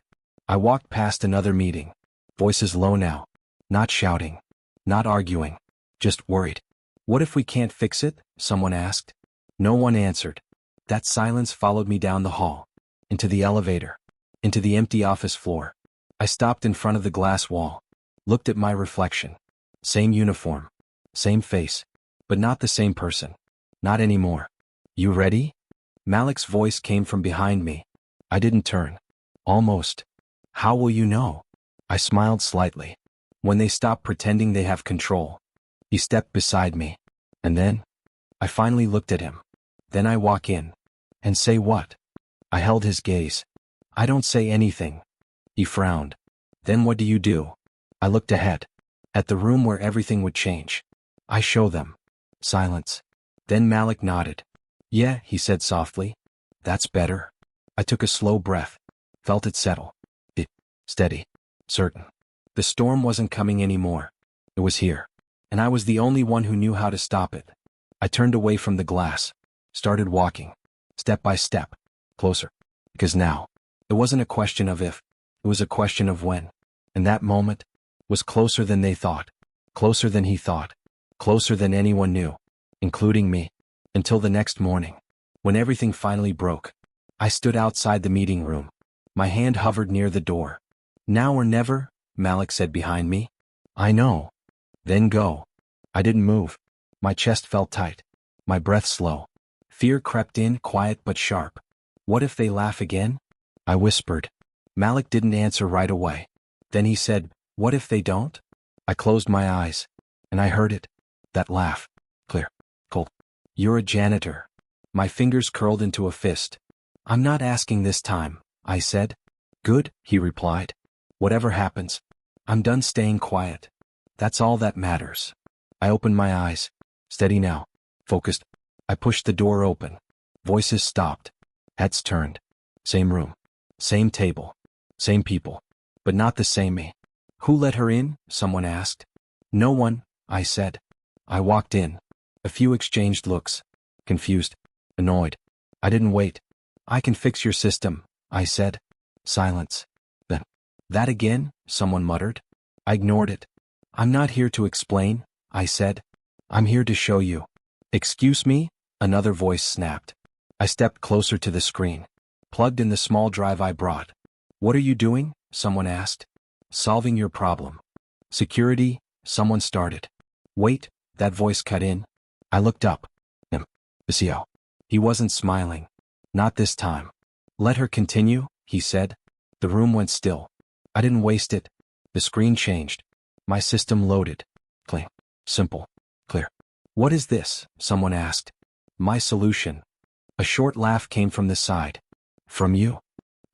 I walked past another meeting. Voices low now. Not shouting. Not arguing. Just worried. What if we can't fix it? Someone asked. No one answered. That silence followed me down the hall. Into the elevator. Into the empty office floor. I stopped in front of the glass wall. Looked at my reflection. Same uniform. Same face. But not the same person. Not anymore. You ready? Malik's voice came from behind me. I didn't turn. Almost. How will you know? I smiled slightly. When they stop pretending they have control. He stepped beside me. And then? I finally looked at him. Then I walk in. And say what? I held his gaze. I don't say anything. He frowned. Then what do you do? I looked ahead. At the room where everything would change. I show them. Silence. Then Malik nodded. Yeah, he said softly. That's better. I took a slow breath. Felt it settle. Steady. Certain. The storm wasn't coming anymore. It was here. And I was the only one who knew how to stop it. I turned away from the glass, started walking, step by step, closer. Because now, it wasn't a question of if, it was a question of when. And that moment was closer than they thought, closer than he thought, closer than anyone knew, including me, until the next morning, when everything finally broke. I stood outside the meeting room. My hand hovered near the door. Now or never, Malik said behind me. I know. Then go. I didn't move. My chest felt tight. My breath slow. Fear crept in, quiet but sharp. What if they laugh again? I whispered. Malik didn't answer right away. Then he said, what if they don't? I closed my eyes. And I heard it. That laugh. Clear. Cold. You're a janitor. My fingers curled into a fist. I'm not asking this time, I said. Good, he replied. Whatever happens, I'm done staying quiet. That's all that matters. I opened my eyes. Steady now. Focused. I pushed the door open. Voices stopped. Heads turned. Same room. Same table. Same people. But not the same me. Who let her in? Someone asked. No one, I said. I walked in. A few exchanged looks. Confused. Annoyed. I didn't wait. I can fix your system, I said. Silence. Then. That again? Someone muttered. I ignored it. I'm not here to explain, I said. I'm here to show you. Excuse me? Another voice snapped. I stepped closer to the screen. Plugged in the small drive I brought. What are you doing? Someone asked. Solving your problem. Security, someone started. Wait, that voice cut in. I looked up. CEO. He wasn't smiling. Not this time. Let her continue, he said. The room went still. I didn't waste it. The screen changed. My system loaded. Clean. Simple. Clear. What is this? Someone asked. My solution. A short laugh came from the side. From you?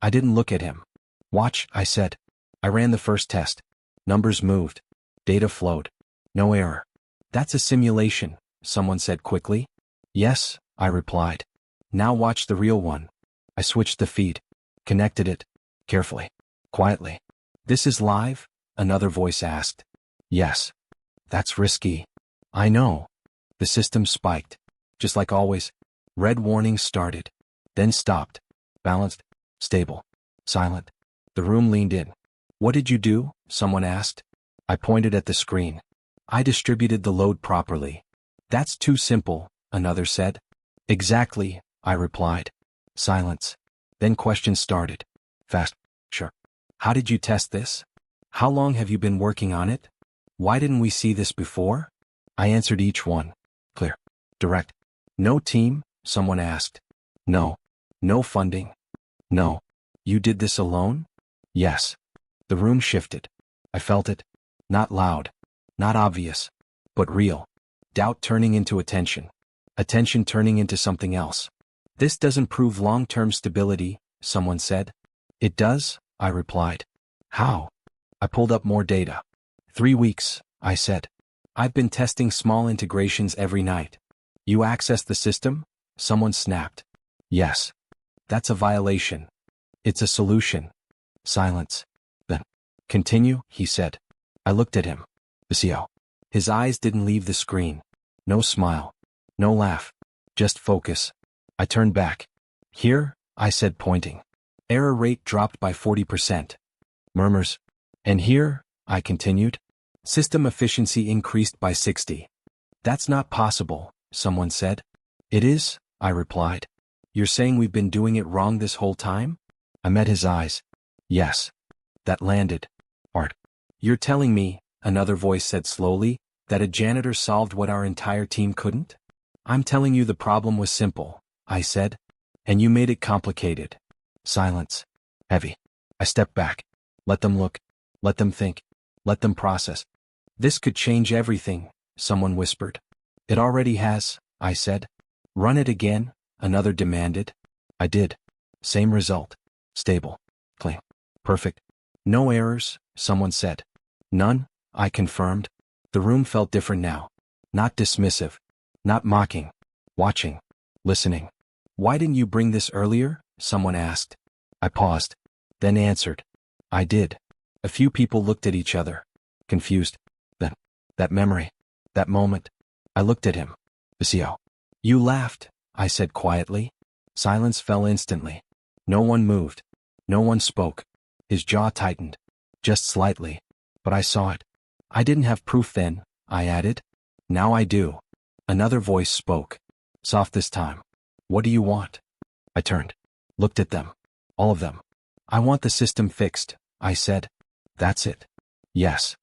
I didn't look at him. Watch, I said. I ran the first test. Numbers moved. Data flowed. No error. That's a simulation, someone said quickly. Yes, I replied. Now watch the real one. I switched the feed. Connected it. Carefully. Quietly. This is live? Another voice asked. Yes. That's risky. I know. The system spiked. Just like always. Red warning started. Then stopped. Balanced. Stable. Silent. The room leaned in. What did you do? Someone asked. I pointed at the screen. I distributed the load properly. That's too simple, another said. Exactly, I replied. Silence. Then questions started. Fast. Sure. How did you test this? How long have you been working on it? Why didn't we see this before? I answered each one. Clear. Direct. No team? Someone asked. No. No funding? No. You did this alone? Yes. The room shifted. I felt it. Not loud. Not obvious. But real. Doubt turning into attention. Attention turning into something else. This doesn't prove long-term stability, someone said. It does, I replied. How? I pulled up more data. 3 weeks, I said. I've been testing small integrations every night. You access the system? Someone snapped. Yes. That's a violation. It's a solution. Silence. Then. Continue, he said. I looked at him. CEO. His eyes didn't leave the screen. No smile. No laugh. Just focus. I turned back. Here, I said pointing. Error rate dropped by 40%. Murmurs. And here, I continued. System efficiency increased by 60. That's not possible, someone said. It is, I replied. You're saying we've been doing it wrong this whole time? I met his eyes. Yes. That landed. Art. You're telling me, another voice said slowly, that a janitor solved what our entire team couldn't? I'm telling you the problem was simple, I said. And you made it complicated. Silence. Heavy. I stepped back. Let them look. Let them think. Let them process. This could change everything, someone whispered. It already has, I said. Run it again, another demanded. I did. Same result. Stable. Clean. Perfect. No errors, someone said. None, I confirmed. The room felt different now. Not dismissive. Not mocking. Watching. Listening. Why didn't you bring this earlier? Someone asked. I paused. Then answered. I did. A few people looked at each other, confused. Then, that memory, that moment, I looked at him. CEO. You laughed, I said quietly. Silence fell instantly. No one moved. No one spoke. His jaw tightened. Just slightly. But I saw it. I didn't have proof then, I added. Now I do. Another voice spoke. Soft this time. What do you want? I turned. Looked at them. All of them. I want the system fixed, I said. That's it. Yes.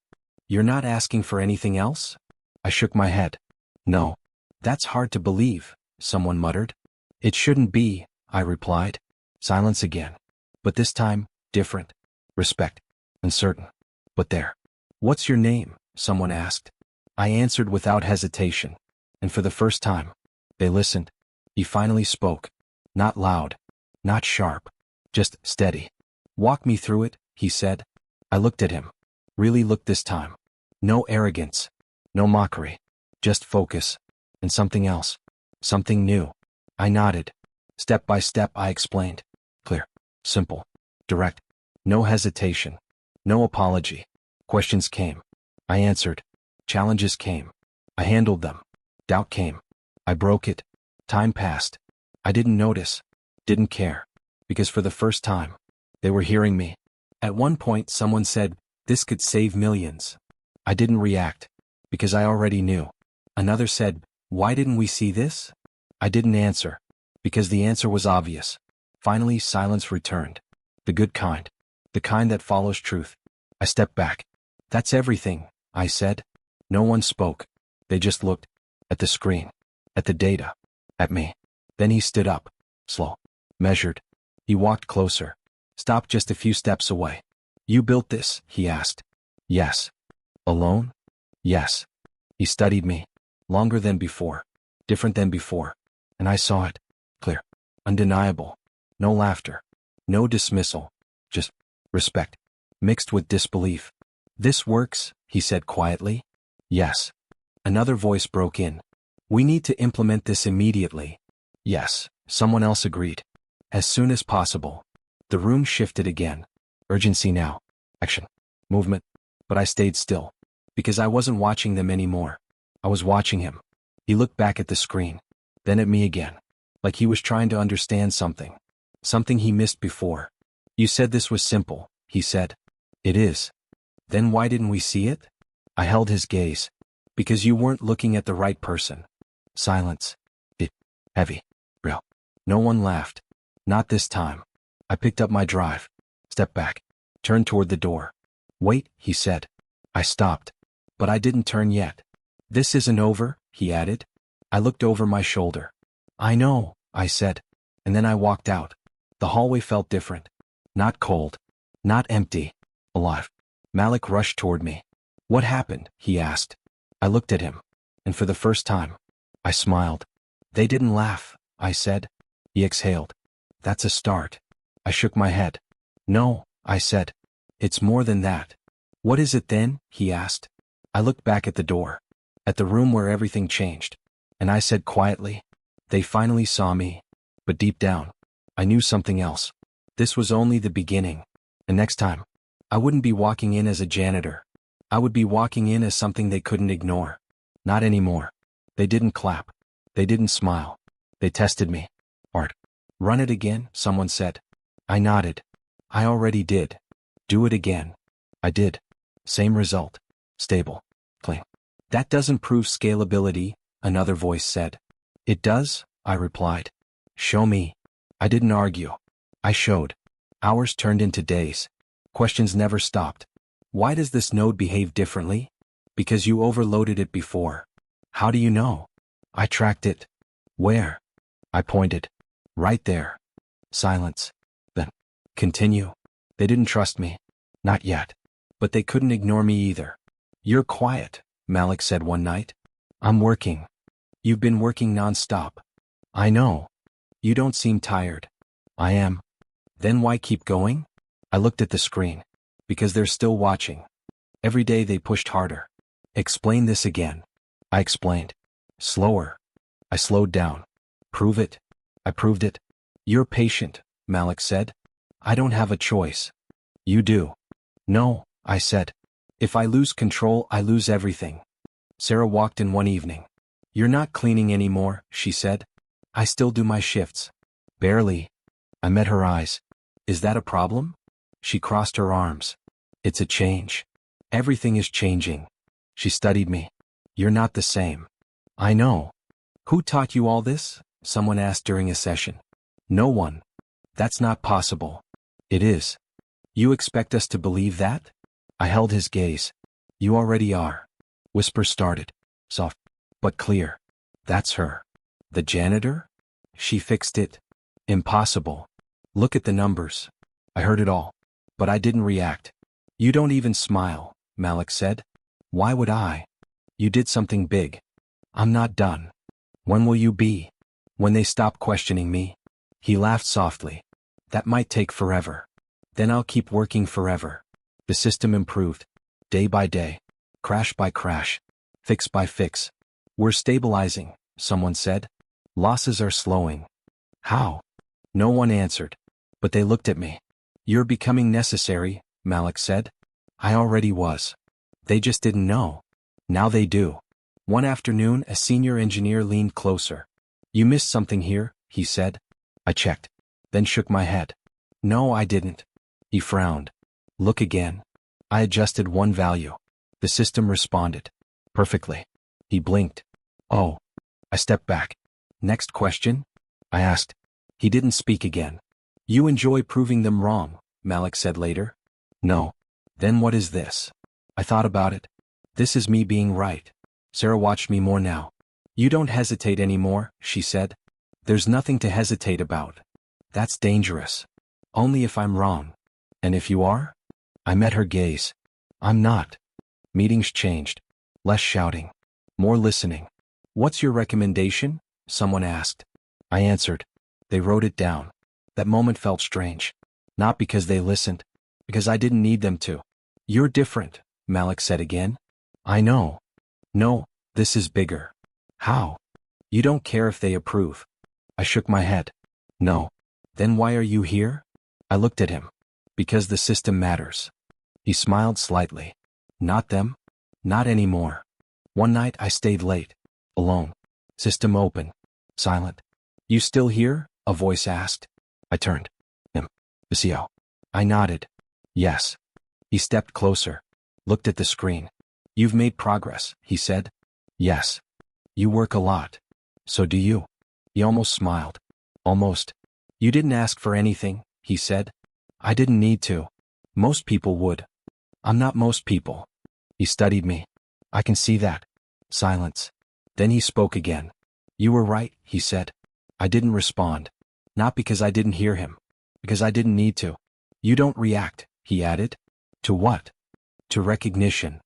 You're not asking for anything else? I shook my head. No. That's hard to believe, someone muttered. It shouldn't be, I replied. Silence again. But this time, different. Respect. Uncertain. But there. What's your name? Someone asked. I answered without hesitation. And for the first time, they listened. He finally spoke. Not loud. Not sharp. Just steady. Walk me through it, he said. I looked at him. Really looked this time. No arrogance. No mockery. Just focus. And something else. Something new. I nodded. Step by step I explained. Clear. Simple. Direct. No hesitation. No apology. Questions came. I answered. Challenges came. I handled them. Doubt came. I broke it. Time passed. I didn't notice. Didn't care. Because for the first time, they were hearing me. At one point someone said, this could save millions. I didn't react. Because I already knew. Another said, why didn't we see this? I didn't answer. Because the answer was obvious. Finally silence returned. The good kind. The kind that follows truth. I stepped back. That's everything, I said. No one spoke. They just looked. At the screen. At the data. At me. Then he stood up. Slow. Measured. He walked closer. Stopped just a few steps away. You built this? He asked. Yes. Alone? Yes. He studied me. Longer than before. Different than before. And I saw it. Clear. Undeniable. No laughter. No dismissal. Just respect. Mixed with disbelief. This works, he said quietly. Yes. Another voice broke in. We need to implement this immediately. Yes, someone else agreed. As soon as possible. The room shifted again. Urgency now. Action. Movement. But I stayed still. Because I wasn't watching them anymore. I was watching him. He looked back at the screen. Then at me again. Like he was trying to understand something. Something he missed before. You said this was simple, he said. It is. Then why didn't we see it? I held his gaze. Because you weren't looking at the right person. Silence. Heavy. Real. No one laughed. Not this time. I picked up my drive. Stepped back. Turned toward the door. Wait, he said. I stopped. But I didn't turn yet. This isn't over, he added. I looked over my shoulder. I know, I said. And then I walked out. The hallway felt different. Not cold. Not empty. Alive. Malik rushed toward me. What happened? He asked. I looked at him. And for the first time, I smiled. They didn't laugh, I said. He exhaled. That's a start. I shook my head. No, I said. It's more than that. What is it then? He asked. I looked back at the door. At the room where everything changed. And I said quietly, they finally saw me. But deep down, I knew something else. This was only the beginning. And next time, I wouldn't be walking in as a janitor. I would be walking in as something they couldn't ignore. Not anymore. They didn't clap. They didn't smile. They tested me. Hard. Run it again, someone said. I nodded. I already did. Do it again. I did. Same result. Stable. Clean. That doesn't prove scalability, another voice said. It does, I replied. Show me. I didn't argue. I showed. Hours turned into days. Questions never stopped. Why does this node behave differently? Because you overloaded it before. How do you know? I tracked it. Where? I pointed. Right there. Silence. Then. Continue. They didn't trust me. Not yet. But they couldn't ignore me either. You're quiet, Malik said one night. I'm working. You've been working non-stop. I know. You don't seem tired. I am. Then why keep going? I looked at the screen. Because they're still watching. Every day they pushed harder. Explain this again. I explained. Slower. I slowed down. Prove it. I proved it. You're patient, Malik said. I don't have a choice. You do. No, I said. If I lose control, I lose everything. Sarah walked in one evening. You're not cleaning anymore, she said. I still do my shifts. Barely. I met her eyes. Is that a problem? She crossed her arms. It's a change. Everything is changing. She studied me. You're not the same. I know. Who taught you all this? Someone asked during a session. No one. That's not possible. It is. You expect us to believe that? I held his gaze. You already are. Whispers started. Soft, but clear. That's her. The janitor? She fixed it. Impossible. Look at the numbers. I heard it all. But I didn't react. You don't even smile, Malik said. Why would I? You did something big. I'm not done. When will you be? When they stop questioning me? He laughed softly. That might take forever. Then I'll keep working forever. The system improved. Day by day. Crash by crash. Fix by fix. We're stabilizing, someone said. Losses are slowing. How? No one answered. But they looked at me. You're becoming necessary, Malik said. I already was. They just didn't know. Now they do. One afternoon, a senior engineer leaned closer. You missed something here, he said. I checked. Then shook my head. No, I didn't. He frowned. Look again. I adjusted one value. The system responded. Perfectly. He blinked. Oh. I stepped back. Next question? I asked. He didn't speak again. You enjoy proving them wrong, Malik said later. No. Then what is this? I thought about it. This is me being right. Sarah watched me more now. You don't hesitate anymore, she said. There's nothing to hesitate about. That's dangerous. Only if I'm wrong. And if you are? I met her gaze. I'm not. Meetings changed. Less shouting. More listening. What's your recommendation? Someone asked. I answered. They wrote it down. That moment felt strange. Not because they listened. Because I didn't need them to. You're different, Malik said again. I know. No, this is bigger. How? You don't care if they approve. I shook my head. No. Then why are you here? I looked at him. Because the system matters. He smiled slightly. Not them? Not anymore. One night I stayed late. Alone. System open. Silent. You still here? A voice asked. I turned. The CEO. I nodded. Yes. He stepped closer. Looked at the screen. You've made progress, he said. Yes. You work a lot. So do you. He almost smiled. Almost. You didn't ask for anything, he said. I didn't need to. Most people would. I'm not most people. He studied me. I can see that. Silence. Then he spoke again. You were right, he said. I didn't respond. Not because I didn't hear him. Because I didn't need to. You don't react, he added. To what? To recognition.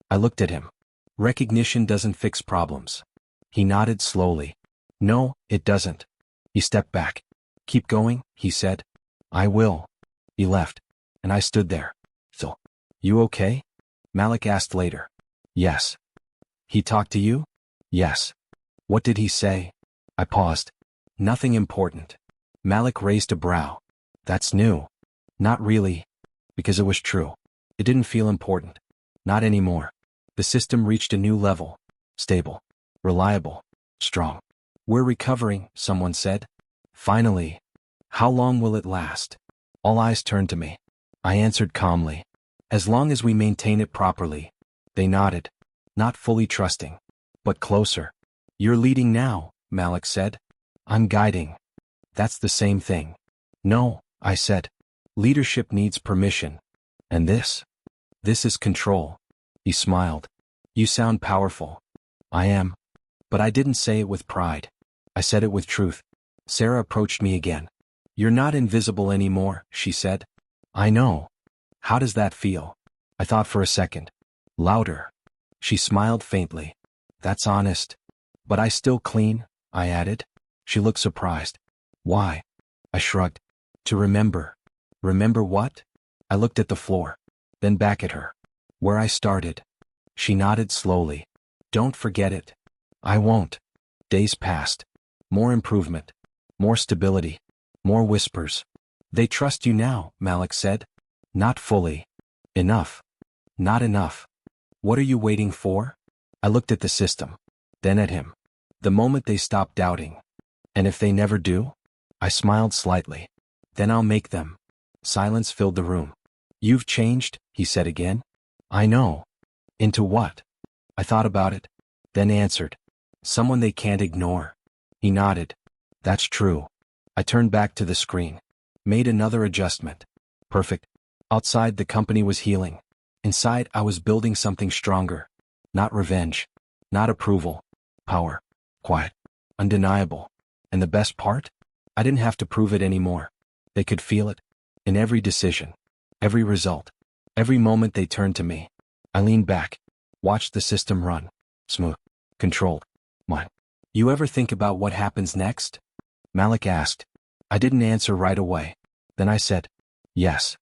I looked at him. Recognition doesn't fix problems. He nodded slowly. No, it doesn't. He stepped back. Keep going, he said. I will. He left. And I stood there. So, you okay? Malik asked later. Yes. He talked to you? Yes. What did he say? I paused. Nothing important. Malik raised a brow. That's new. Not really. Because it was true. It didn't feel important. Not anymore. The system reached a new level. Stable. Reliable. Strong. We're recovering, someone said. Finally. How long will it last? All eyes turned to me. I answered calmly. As long as we maintain it properly. They nodded. Not fully trusting. But closer. You're leading now, Malik said. I'm guiding. That's the same thing. No, I said. Leadership needs permission. And this? This is control. He smiled. You sound powerful. I am. But I didn't say it with pride. I said it with truth. Sarah approached me again. You're not invisible anymore, she said. I know. How does that feel? I thought for a second. Louder. She smiled faintly. That's honest. But I still clean, I added. She looked surprised. Why? I shrugged. To remember. Remember what? I looked at the floor. Then back at her. Where I started. She nodded slowly. Don't forget it. I won't. Days passed. More improvement. More stability. More whispers. They trust you now, Malik said. Not fully. Enough. Not enough. What are you waiting for? I looked at the system, then at him. The moment they stop doubting. And if they never do? I smiled slightly. Then I'll make them. Silence filled the room. You've changed, he said again. I know. Into what? I thought about it, then answered. Someone they can't ignore. He nodded. That's true. I turned back to the screen. Made another adjustment. Perfect. Outside, the company was healing. Inside, I was building something stronger. Not revenge. Not approval. Power. Quiet. Undeniable. And the best part? I didn't have to prove it anymore. They could feel it. In every decision. Every result. Every moment they turned to me. I leaned back. Watched the system run. Smooth. Controlled. Mine. You ever think about what happens next? Malik asked. I didn't answer right away. Then I said, yes.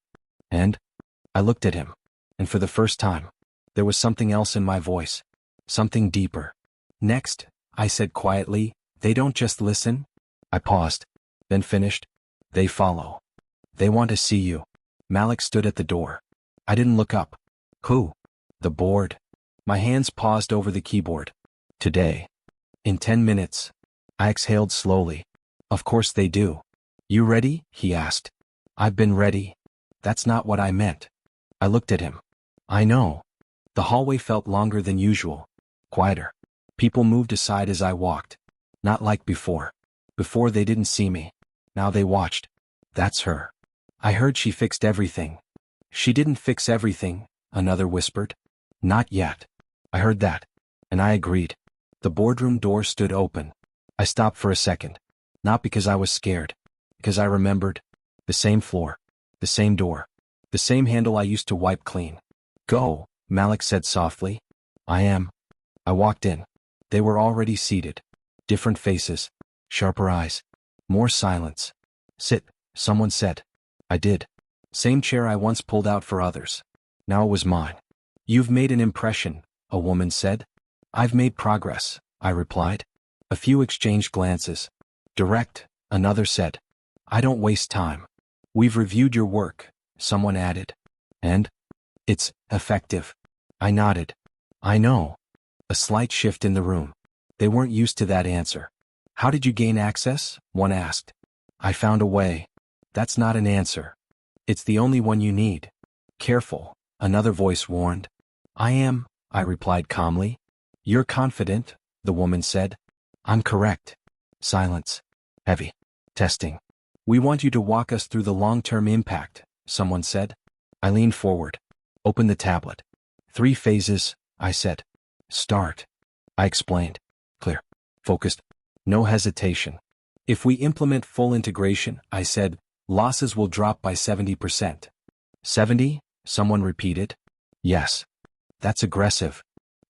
And? I looked at him. And for the first time, there was something else in my voice. Something deeper. Next, I said quietly, they don't just listen. I paused. Then finished. They follow. They want to see you. Malik stood at the door. I didn't look up. Who? The board. My hands paused over the keyboard. Today. In 10 minutes. I exhaled slowly. Of course they do. You ready? He asked. I've been ready. That's not what I meant. I looked at him. I know. The hallway felt longer than usual. Quieter. People moved aside as I walked. Not like before. Before they didn't see me. Now they watched. That's her. I heard she fixed everything. She didn't fix everything, another whispered. Not yet. I heard that. And I agreed. The boardroom door stood open. I stopped for a second. Not because I was scared. Because I remembered. The same floor. The same door. The same handle I used to wipe clean. Go, Malik said softly. I am. I walked in. They were already seated. Different faces. Sharper eyes. More silence. Sit, someone said. I did. Same chair I once pulled out for others. Now it was mine. You've made an impression, a woman said. I've made progress, I replied. A few exchanged glances. Direct, another said. I don't waste time. We've reviewed your work, someone added. And? It's effective. I nodded. I know. A slight shift in the room. They weren't used to that answer. How did you gain access? One asked. I found a way. That's not an answer. It's the only one you need. Careful, another voice warned. I am, I replied calmly. You're confident, the woman said. I'm correct. Silence. Heavy. Testing. We want you to walk us through the long-term impact, someone said. I leaned forward. Opened the tablet. 3 phases, I said. Start. I explained. Clear. Focused. No hesitation. If we implement full integration, I said, losses will drop by 70%. 70? Someone repeated. Yes. That's aggressive.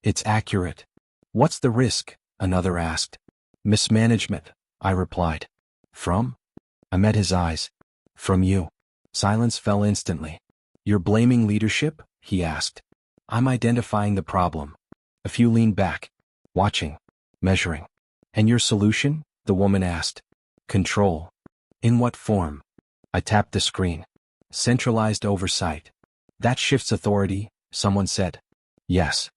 It's accurate. What's the risk? Another asked. Mismanagement, I replied. From? I met his eyes. From you. Silence fell instantly. You're blaming leadership? He asked. I'm identifying the problem. A few leaned back. Watching. Measuring. And your solution? The woman asked. Control. In what form? I tapped the screen. Centralized oversight. That shifts authority, someone said. Yes.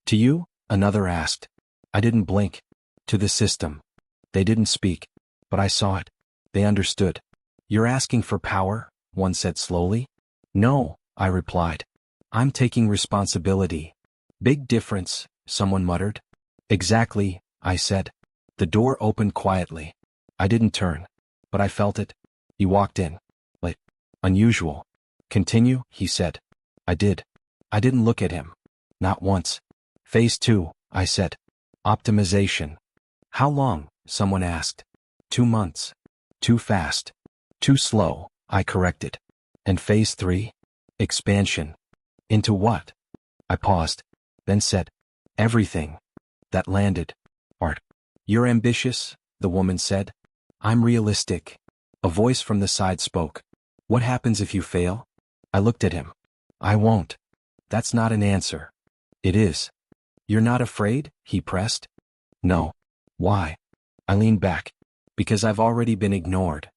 To you? Another asked. I didn't blink. To the system. They didn't speak. But I saw it. They understood. You're asking for power? One said slowly. No, I replied. I'm taking responsibility. Big difference, someone muttered. Exactly, I said. The door opened quietly. I didn't turn. But I felt it. He walked in. Late. Unusual. Continue, he said. I did. I didn't look at him. Not once. Phase 2, I said. Optimization. How long? Someone asked. 2 months. Too fast. Too slow, I corrected. And phase 3? Expansion. Into what? I paused, then said, everything. That landed. Art. You're ambitious, the woman said. I'm realistic. A voice from the side spoke. What happens if you fail? I looked at him. I won't. That's not an answer. It is. You're not afraid? He pressed. No. Why? I leaned back. Because I've already been ignored.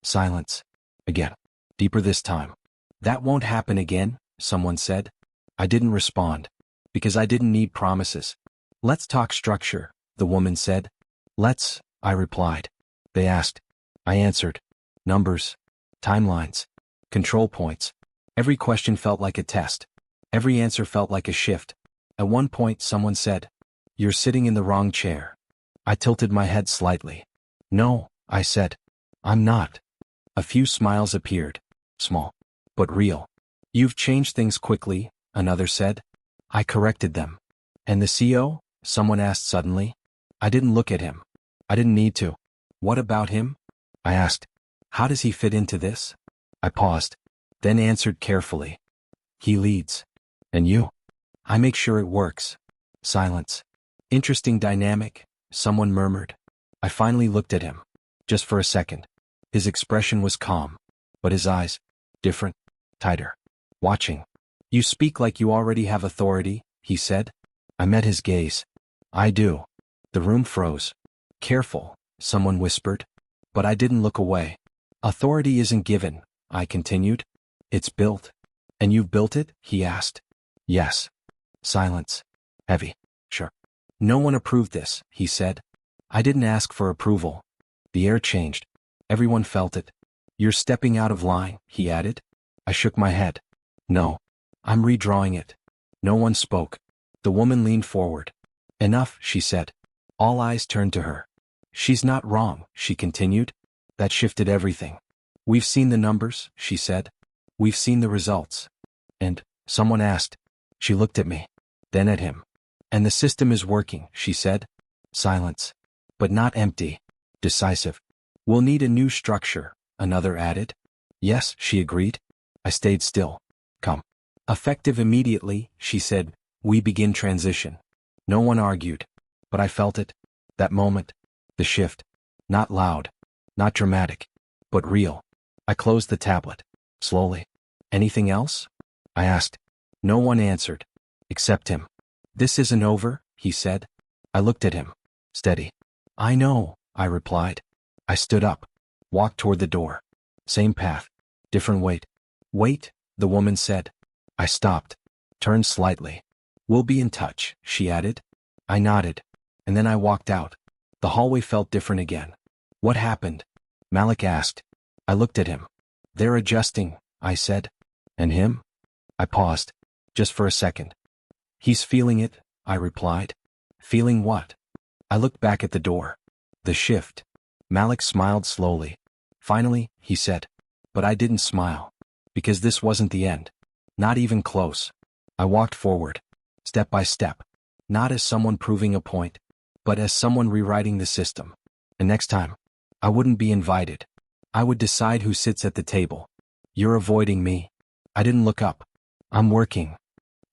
Silence. Again. Deeper this time. That won't happen again, someone said. I didn't respond. Because I didn't need promises. Let's talk structure, the woman said. Let's, I replied. They asked. I answered. Numbers. Timelines. Control points. Every question felt like a test. Every answer felt like a shift. At one point someone said, "You're sitting in the wrong chair." I tilted my head slightly. "No," I said. "I'm not." A few smiles appeared. Small. But real. "You've changed things quickly," another said. I corrected them. "And the CEO?" someone asked suddenly. I didn't look at him. I didn't need to. "What about him?" I asked. "How does he fit into this?" I paused, then answered carefully. "He leads. And you?" "I make sure it works." Silence. "Interesting dynamic," someone murmured. I finally looked at him. Just for a second. His expression was calm. But his eyes, different, tighter. Watching. "You speak like you already have authority," he said. I met his gaze. "I do." The room froze. "Careful," someone whispered. But I didn't look away. "Authority isn't given," I continued. "It's built." "And you've built it?" he asked. "Yes." Silence. Heavy. "Sure." "No one approved this," he said. I didn't ask for approval. The air changed. Everyone felt it. "You're stepping out of line," he added. I shook my head. "No. I'm redrawing it." No one spoke. The woman leaned forward. "Enough," she said. All eyes turned to her. "She's not wrong," she continued. That shifted everything. "We've seen the numbers," she said. "We've seen the results." And, someone asked. She looked at me. Then at him. "And the system is working," she said. Silence. But not empty. Decisive. "We'll need a new structure," another added. "Yes," she agreed. I stayed still. "Come." "Effective immediately," she said. "We begin transition." No one argued. But I felt it. That moment. The shift. Not loud. Not dramatic. But real. I closed the tablet. Slowly. "Anything else?" I asked. No one answered. Except him. "This isn't over," he said. I looked at him. Steady. "I know," I replied. I stood up. Walked toward the door. Same path. Different weight. "Wait," the woman said. I stopped. Turned slightly. "We'll be in touch," she added. I nodded. And then I walked out. The hallway felt different again. "What happened?" Malik asked. I looked at him. "They're adjusting," I said. "And him?" I paused. Just for a second. "He's feeling it," I replied. "Feeling what?" I looked back at the door. The shift. Malik smiled slowly. Finally, he said. But I didn't smile. Because this wasn't the end. Not even close. I walked forward. Step by step. Not as someone proving a point. But as someone rewriting the system. And next time, I wouldn't be invited. I would decide who sits at the table. "You're avoiding me." I didn't look up. "I'm working."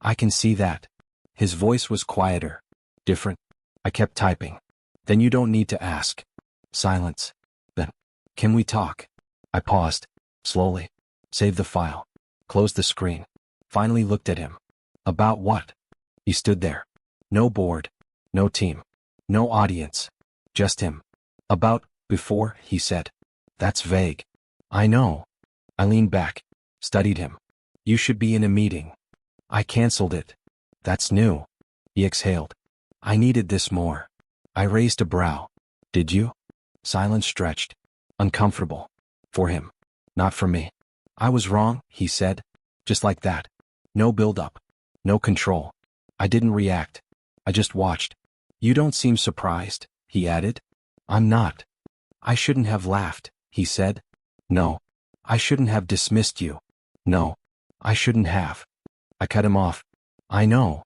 "I can see that." His voice was quieter. Different. I kept typing. "Then you don't need to ask." Silence. Then, "Can we talk?" I paused. Slowly. Saved the file. Closed the screen. Finally looked at him. "About what?" He stood there. No board. No team. No audience. Just him. "About before," he said. "That's vague." "I know." I leaned back. Studied him. "You should be in a meeting." I canceled it. "That's new." He exhaled. "I needed this more." I raised a brow. "Did you?" Silence stretched. Uncomfortable. For him. Not for me. "I was wrong," he said. Just like that. No build-up. No control. I didn't react. I just watched. "You don't seem surprised," he added. "I'm not." "I shouldn't have laughed," he said. "No." "I shouldn't have dismissed you." "No." "I shouldn't have." I cut him off. "I know."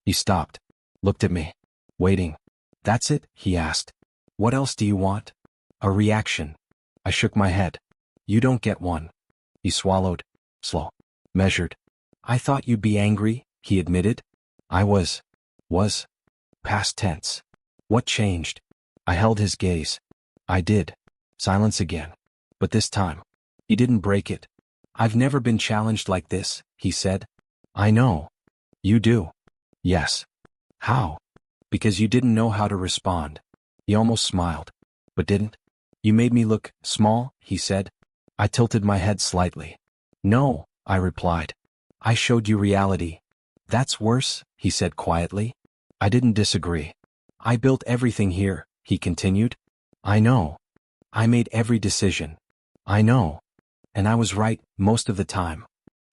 He stopped. Looked at me. Waiting. "That's it?" he asked. "What else do you want?" A reaction. I shook my head. "You don't get one." He swallowed. Slow. Measured. "I thought you'd be angry," he admitted. I was. Past tense. "What changed?" I held his gaze. I did. Silence again. But this time, he didn't break it. "I've never been challenged like this," he said. "I know." "You do." "Yes." "How?" "Because you didn't know how to respond." He almost smiled. But didn't. "You made me look small," he said. I tilted my head slightly. "No," I replied. "I showed you reality." That's worse, he said quietly. I didn't disagree. I built everything here, he continued. I know. I made every decision. I know. And I was right most of the time.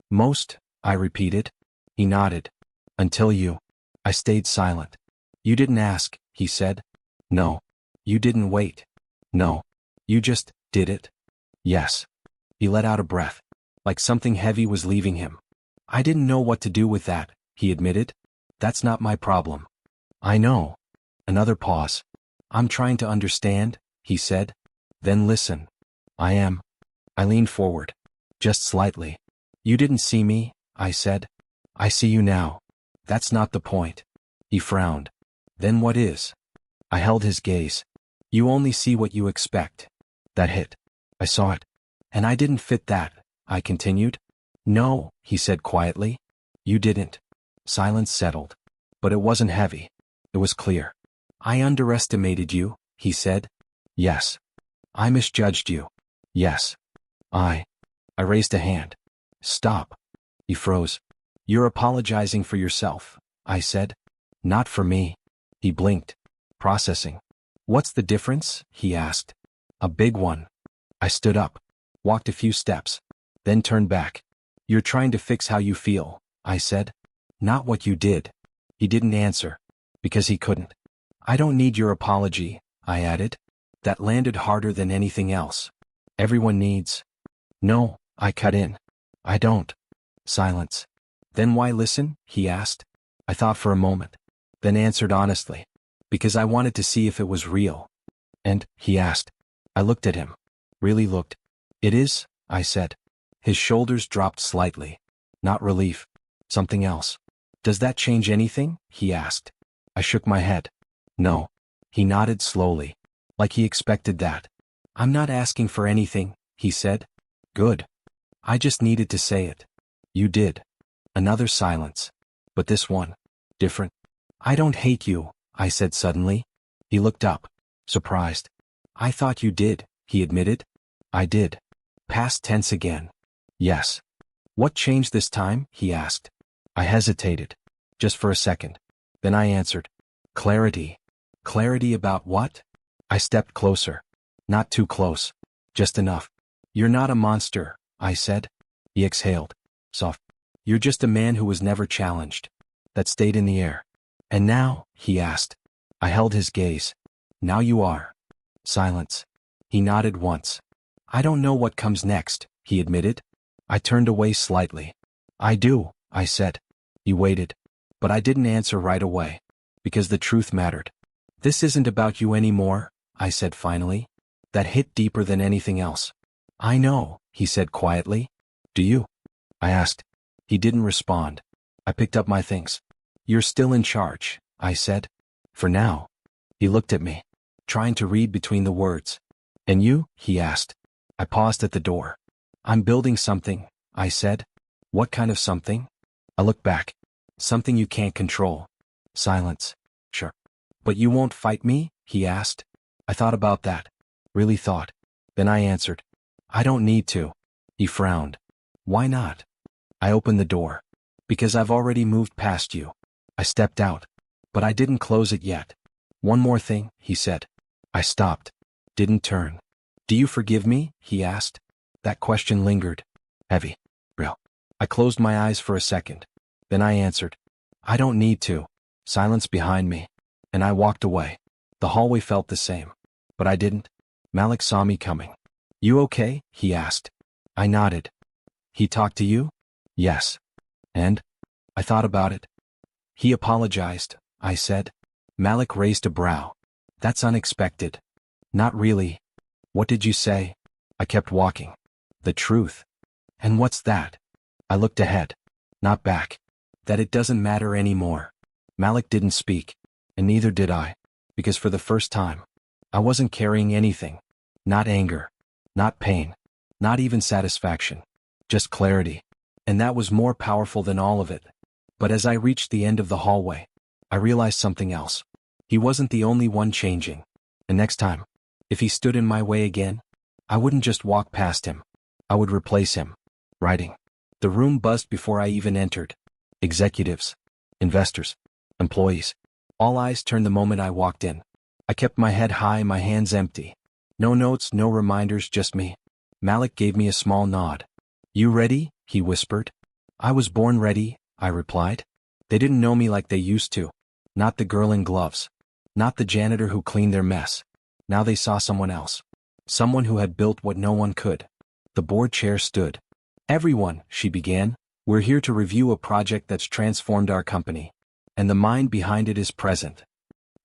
Most, I repeated. He nodded. Until you. I stayed silent. You didn't ask, he said. No. You didn't wait. No. You just did it. Yes. He let out a breath, like something heavy was leaving him. I didn't know what to do with that, he admitted. That's not my problem. I know. Another pause. I'm trying to understand, he said. Then listen. I am. I leaned forward. Just slightly. You didn't see me, I said. I see you now. That's not the point. He frowned. Then what is? I held his gaze. You only see what you expect. That hit. I saw it. And I didn't fit that, I continued. No, he said quietly. You didn't. Silence settled. But it wasn't heavy. It was clear. I underestimated you, he said. Yes. I misjudged you. Yes. I raised a hand. Stop. He froze. You're apologizing for yourself, I said. Not for me. He blinked. Processing. What's the difference? He asked. A big one. I stood up, walked a few steps, then turned back. You're trying to fix how you feel, I said. Not what you did. He didn't answer, because he couldn't. I don't need your apology, I added. That landed harder than anything else. Everyone needs. No, I cut in. I don't. Silence. Then why listen? He asked. I thought for a moment, then answered honestly. Because I wanted to see if it was real. And, he asked. I looked at him. Really looked. It is, I said. His shoulders dropped slightly. Not relief. Something else. Does that change anything? He asked. I shook my head. No. He nodded slowly, like he expected that. I'm not asking for anything, he said. Good. I just needed to say it. You did. Another silence. But this one. Different. I don't hate you, I said suddenly. He looked up, surprised. I thought you did, he admitted. I did. Past tense again. Yes. What changed this time? He asked. I hesitated. Just for a second. Then I answered. Clarity. Clarity about what? I stepped closer. Not too close. Just enough. You're not a monster, I said. He exhaled. Soft. You're just a man who was never challenged. That stayed in the air. And now, he asked. I held his gaze. Now you are. Silence. He nodded once. I don't know what comes next, he admitted. I turned away slightly. I do, I said. He waited. But I didn't answer right away. Because the truth mattered. This isn't about you anymore, I said finally. That hit deeper than anything else. I know, he said quietly. Do you? I asked. He didn't respond. I picked up my things. You're still in charge, I said. For now. He looked at me, trying to read between the words. And you? He asked. I paused at the door. I'm building something, I said. What kind of something? I looked back. Something you can't control. Silence. Sure. But you won't fight me? He asked. I thought about that. Really thought. Then I answered. I don't need to. He frowned. Why not? I opened the door. Because I've already moved past you. I stepped out. But I didn't close it yet. One more thing, he said. I stopped. Didn't turn. Do you forgive me? He asked. That question lingered. Heavy. Real. I closed my eyes for a second. Then I answered. I don't need to. Silence behind me. And I walked away. The hallway felt the same. But I didn't. Malik saw me coming. You okay? He asked. I nodded. He talked to you? Yes. And? I thought about it. He apologized, I said. Malik raised a brow. That's unexpected. Not really. What did you say? I kept walking. The truth. And what's that? I looked ahead. Not back. That it doesn't matter anymore. Malik didn't speak. And neither did I. Because for the first time, I wasn't carrying anything. Not anger. Not pain. Not even satisfaction. Just clarity. And that was more powerful than all of it. But as I reached the end of the hallway, I realized something else. He wasn't the only one changing. And next time, if he stood in my way again, I wouldn't just walk past him. I would replace him. Writing. The room buzzed before I even entered. Executives. Investors. Employees. All eyes turned the moment I walked in. I kept my head high, my hands empty. No notes, no reminders, just me. Malik gave me a small nod. You ready? He whispered. I was born ready, I replied. They didn't know me like they used to. Not the girl in gloves. Not the janitor who cleaned their mess. Now they saw someone else. Someone who had built what no one could. The board chair stood. Everyone, she began, we're here to review a project that's transformed our company. And the mind behind it is present.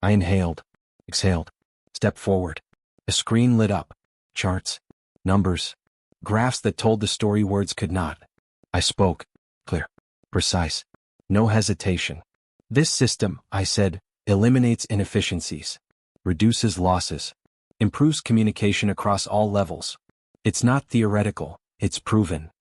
I inhaled, exhaled, stepped forward. A screen lit up. Charts, numbers, graphs that told the story words could not. I spoke, clear, precise, no hesitation. This system, I said, eliminates inefficiencies, reduces losses, improves communication across all levels. It's not theoretical, it's proven.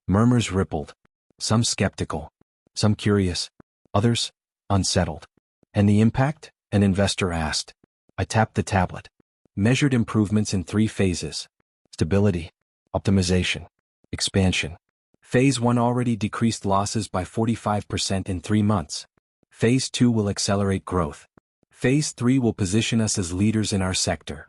Murmurs rippled, some skeptical, some curious, others unsettled. And the impact? An investor asked. I tapped the tablet. Measured improvements in 3 phases. Stability, optimization, expansion. Phase 1 already decreased losses by 45% in 3 months. Phase 2 will accelerate growth. Phase 3 will position us as leaders in our sector.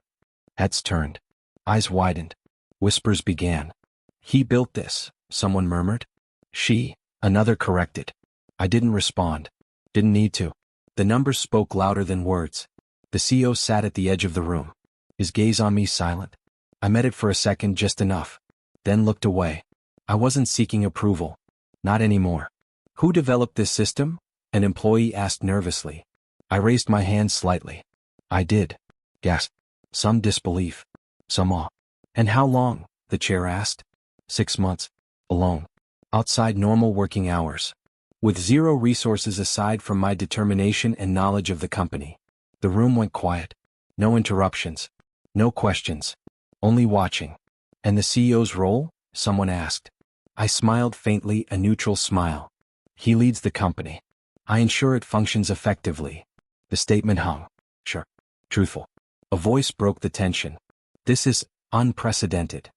Heads turned. Eyes widened. Whispers began. He built this, someone murmured. She, another corrected. I didn't respond. Didn't need to. The numbers spoke louder than words. The CEO sat at the edge of the room. His gaze on me silent. I met it for a second, just enough. Then looked away. I wasn't seeking approval. Not anymore. Who developed this system? An employee asked nervously. I raised my hand slightly. I did. Gasped. Some disbelief. Some awe. And how long? The chair asked. 6 months. Alone. Outside normal working hours. With 0 resources aside from my determination and knowledge of the company. The room went quiet. No interruptions. No questions. Only watching. And the CEO's role? Someone asked. I smiled faintly, a neutral smile. He leads the company. I ensure it functions effectively. The statement hung. Sure. Truthful. A voice broke the tension. This is unprecedented.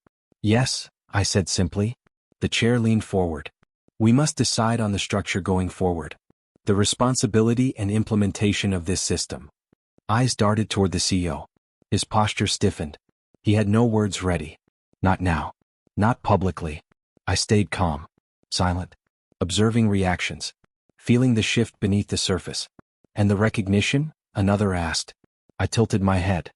Yes, I said simply. The chair leaned forward. We must decide on the structure going forward. The responsibility and implementation of this system. Eyes darted toward the CEO. His posture stiffened. He had no words ready. Not now. Not publicly. I stayed calm. Silent. Observing reactions. Feeling the shift beneath the surface. And the recognition? Another asked. I tilted my head.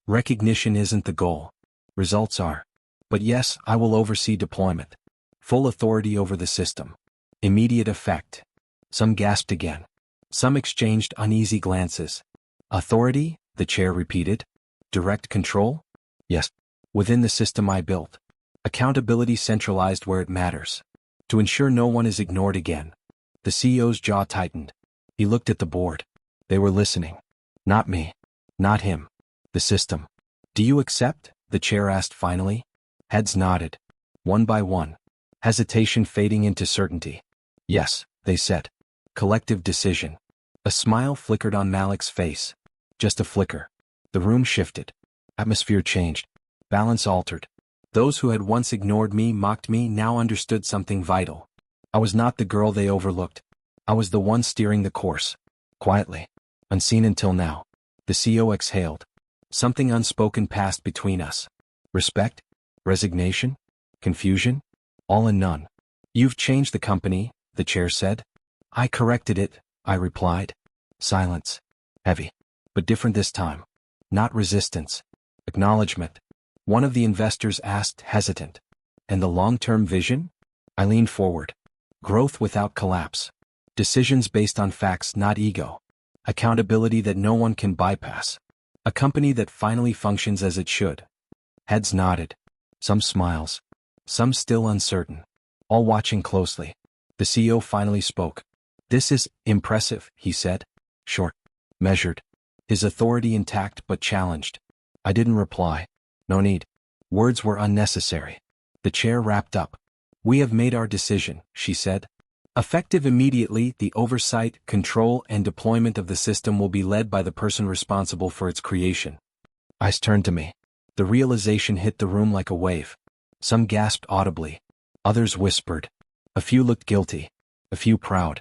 Recognition isn't the goal. Results are. But yes, I will oversee deployment. Full authority over the system. Immediate effect. Some gasped again. Some exchanged uneasy glances. Authority? The chair repeated. Direct control? Yes. Within the system I built. Accountability centralized where it matters. To ensure no one is ignored again. The CEO's jaw tightened. He looked at the board. They were listening. Not me. Not him. The system. Do you accept? The chair asked finally. Heads nodded. One by one. Hesitation fading into certainty. Yes, they said. Collective decision. A smile flickered on Malik's face. Just a flicker. The room shifted. Atmosphere changed. Balance altered. Those who had once ignored me, mocked me, now understood something vital. I was not the girl they overlooked. I was the one steering the course. Quietly. Unseen until now. The CEO exhaled. Something unspoken passed between us. Respect? Resignation? Confusion? All in none. You've changed the company, the chair said. I corrected it, I replied. Silence. Heavy. But different this time. Not resistance. Acknowledgement. One of the investors asked, hesitant. And the long-term vision? I leaned forward. Growth without collapse. Decisions based on facts, not ego. Accountability that no one can bypass. A company that finally functions as it should. Heads nodded. Some smiles. Some still uncertain. All watching closely. The CEO finally spoke. This is impressive, he said. Short. Measured. His authority intact but challenged. I didn't reply. No need. Words were unnecessary. The chair wrapped up. We have made our decision, she said. Effective immediately, the oversight, control, and deployment of the system will be led by the person responsible for its creation. Eyes turned to me. The realization hit the room like a wave. Some gasped audibly. Others whispered. A few looked guilty. A few proud.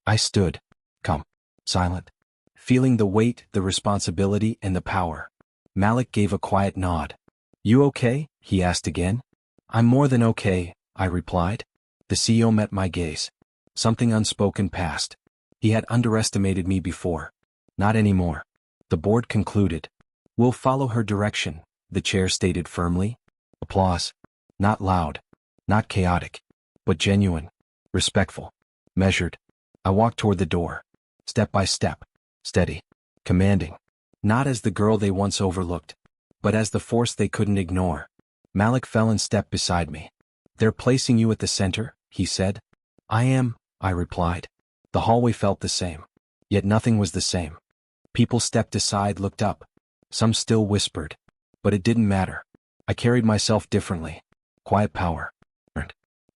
I stood. calm, silent, feeling the weight, the responsibility, and the power. Malik gave a quiet nod. You okay? He asked again. I'm more than okay, I replied. The CEO met my gaze. Something unspoken passed. He had underestimated me before. Not anymore. The board concluded. We'll follow her direction, the chair stated firmly. Applause. Not loud. Not chaotic. But genuine. Respectful. Measured. I walked toward the door. Step by step. Steady. Commanding. Not as the girl they once overlooked, but as the force they couldn't ignore. Malik fell in step beside me. They're placing you at the center, he said. I am, I replied. The hallway felt the same. Yet nothing was the same. People stepped aside, looked up. Some still whispered. But it didn't matter. I carried myself differently. Quiet power.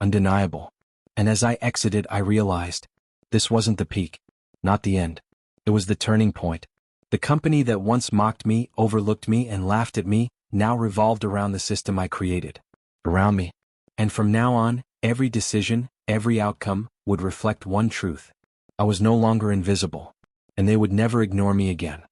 Undeniable. And as I exited, I realized this wasn't the peak. Not the end. It was the turning point. The company that once mocked me, overlooked me, and laughed at me, now revolved around the system I created. Around me. And from now on, every decision, every outcome, would reflect one truth. I was no longer invisible. And they would never ignore me again.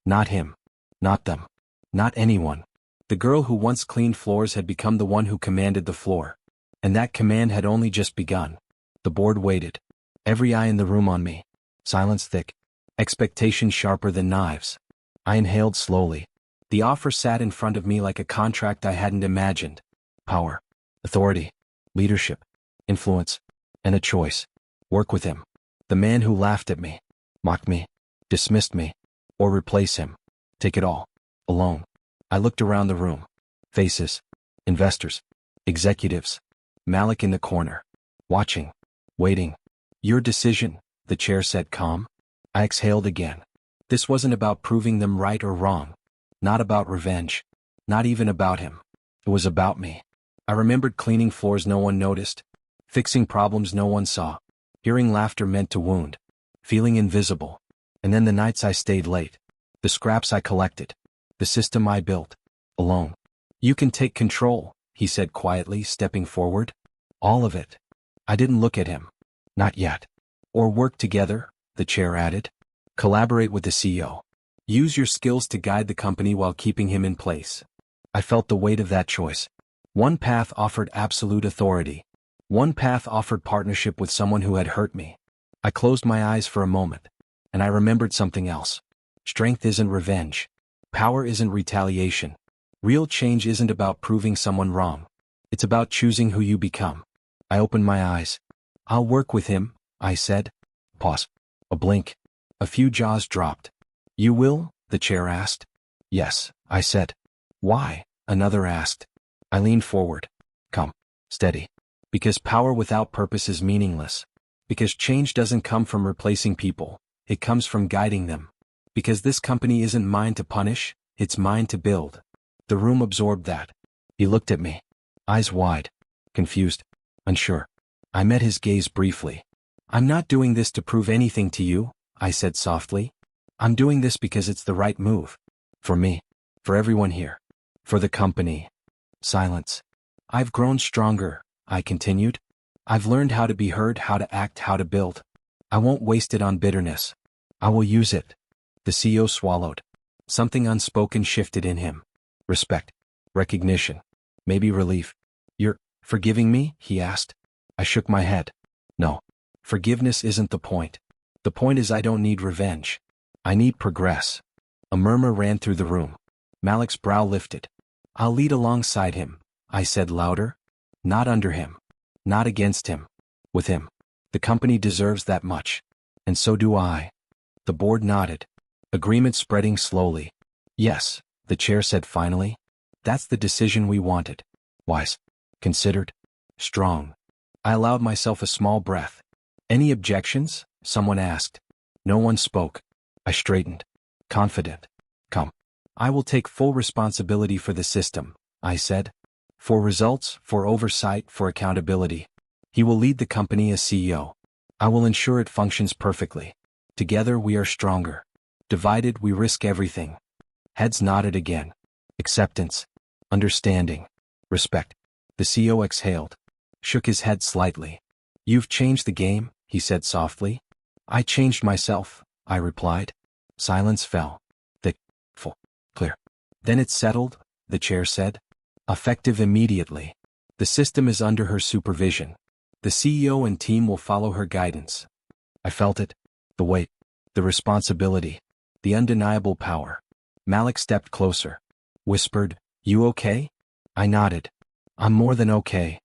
Not him. Not them. Not anyone. The girl who once cleaned floors had become the one who commanded the floor. And that command had only just begun. The board waited. Every eye in the room on me. Silence thick. Expectation sharper than knives. I inhaled slowly. The offer sat in front of me like a contract I hadn't imagined. Power. Authority. Leadership. Influence. And a choice. Work with him. The man who laughed at me. Mocked me. Dismissed me. Or replace him. Take it all. Alone. I looked around the room. Faces. Investors. Executives. Malik in the corner. Watching. Waiting. Your decision, the chair said calm. I exhaled again. This wasn't about proving them right or wrong. Not about revenge. Not even about him. It was about me. I remembered cleaning floors no one noticed. Fixing problems no one saw. Hearing laughter meant to wound. Feeling invisible. And then the nights I stayed late. The scraps I collected. The system I built. Alone. You can take control, he said quietly, stepping forward. All of it. I didn't look at him. Not yet. Or work together, the chair added. Collaborate with the CEO. Use your skills to guide the company while keeping him in place. I felt the weight of that choice. One path offered absolute authority. One path offered partnership with someone who had hurt me. I closed my eyes for a moment. And I remembered something else. Strength isn't revenge. Power isn't retaliation. Real change isn't about proving someone wrong. It's about choosing who you become. I opened my eyes. I'll work with him, I said. Pause. A blink. A few jaws dropped. You will? The chair asked. Yes, I said. Why? Another asked. I leaned forward. Come. Steady. Because power without purpose is meaningless. Because change doesn't come from replacing people. It comes from guiding them. Because this company isn't mine to punish, it's mine to build. The room absorbed that. He looked at me. Eyes wide. Confused. Unsure. I met his gaze briefly. I'm not doing this to prove anything to you, I said softly. I'm doing this because it's the right move. For me. For everyone here. For the company. Silence. I've grown stronger, I continued. I've learned how to be heard, how to act, how to build. I won't waste it on bitterness. I will use it. The CEO swallowed. Something unspoken shifted in him. Respect. Recognition. Maybe relief. You're forgiving me? He asked. I shook my head. No. Forgiveness isn't the point. The point is I don't need revenge. I need progress. A murmur ran through the room. Malik's brow lifted. I'll lead alongside him, I said louder. Not under him. Not against him. With him. The company deserves that much. And so do I. The board nodded. Agreement spreading slowly. Yes, the chair said finally. That's the decision we wanted. Wise. Considered. Strong. I allowed myself a small breath. Any objections? Someone asked. No one spoke. I straightened. Confident. Come. I will take full responsibility for the system, I said. For results, for oversight, for accountability. He will lead the company as CEO. I will ensure it functions perfectly. Together we are stronger. Divided we risk everything. Heads nodded again. Acceptance. Understanding. Respect. The CEO exhaled. Shook his head slightly. You've changed the game, he said softly. I changed myself, I replied. Silence fell. Thick, full, clear. Then it settled, the chair said. Effective immediately. The system is under her supervision. The CEO and team will follow her guidance. I felt it. The weight. The responsibility. The undeniable power. Malik stepped closer. Whispered, "You okay?" I nodded. "I'm more than okay."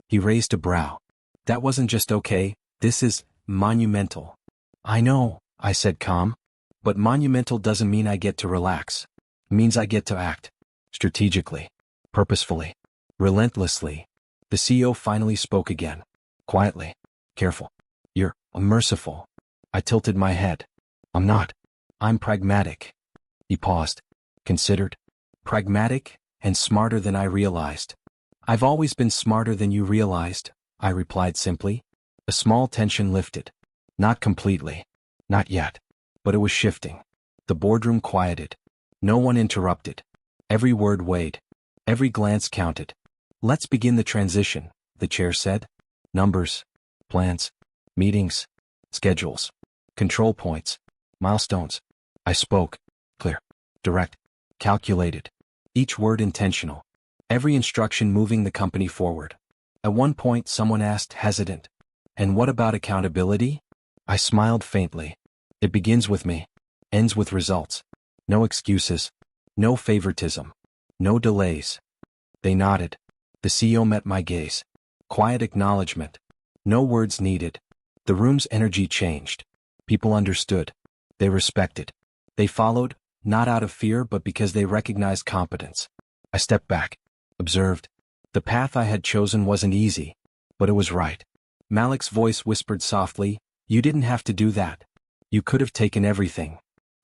He raised a brow. "That wasn't just okay, this is monumental." "I know," I said calm. "But monumental doesn't mean I get to relax. It means I get to act. Strategically. Purposefully. Relentlessly." The CEO finally spoke again. Quietly. Careful. "You're merciful." I tilted my head. "I'm not. I'm pragmatic." He paused. Considered. "Pragmatic, and smarter than I realized." "I've always been smarter than you realized," I replied simply. A small tension lifted. Not completely. Not yet. But it was shifting. The boardroom quieted. No one interrupted. Every word weighed. Every glance counted. "Let's begin the transition," the chair said. "Numbers. Plans. Meetings. Schedules. Control points. Milestones." I spoke. Clear. Direct. Calculated. Each word intentional. Every instruction moving the company forward. At one point someone asked, hesitant, "And what about accountability?" I smiled faintly. "It begins with me. Ends with results. No excuses. No favoritism. No delays." They nodded. The CEO met my gaze. Quiet acknowledgement. No words needed. The room's energy changed. People understood. They respected. They followed, not out of fear but because they recognized competence. I stepped back. Observed. The path I had chosen wasn't easy, but it was right. Malik's voice whispered softly, "You didn't have to do that. You could have taken everything."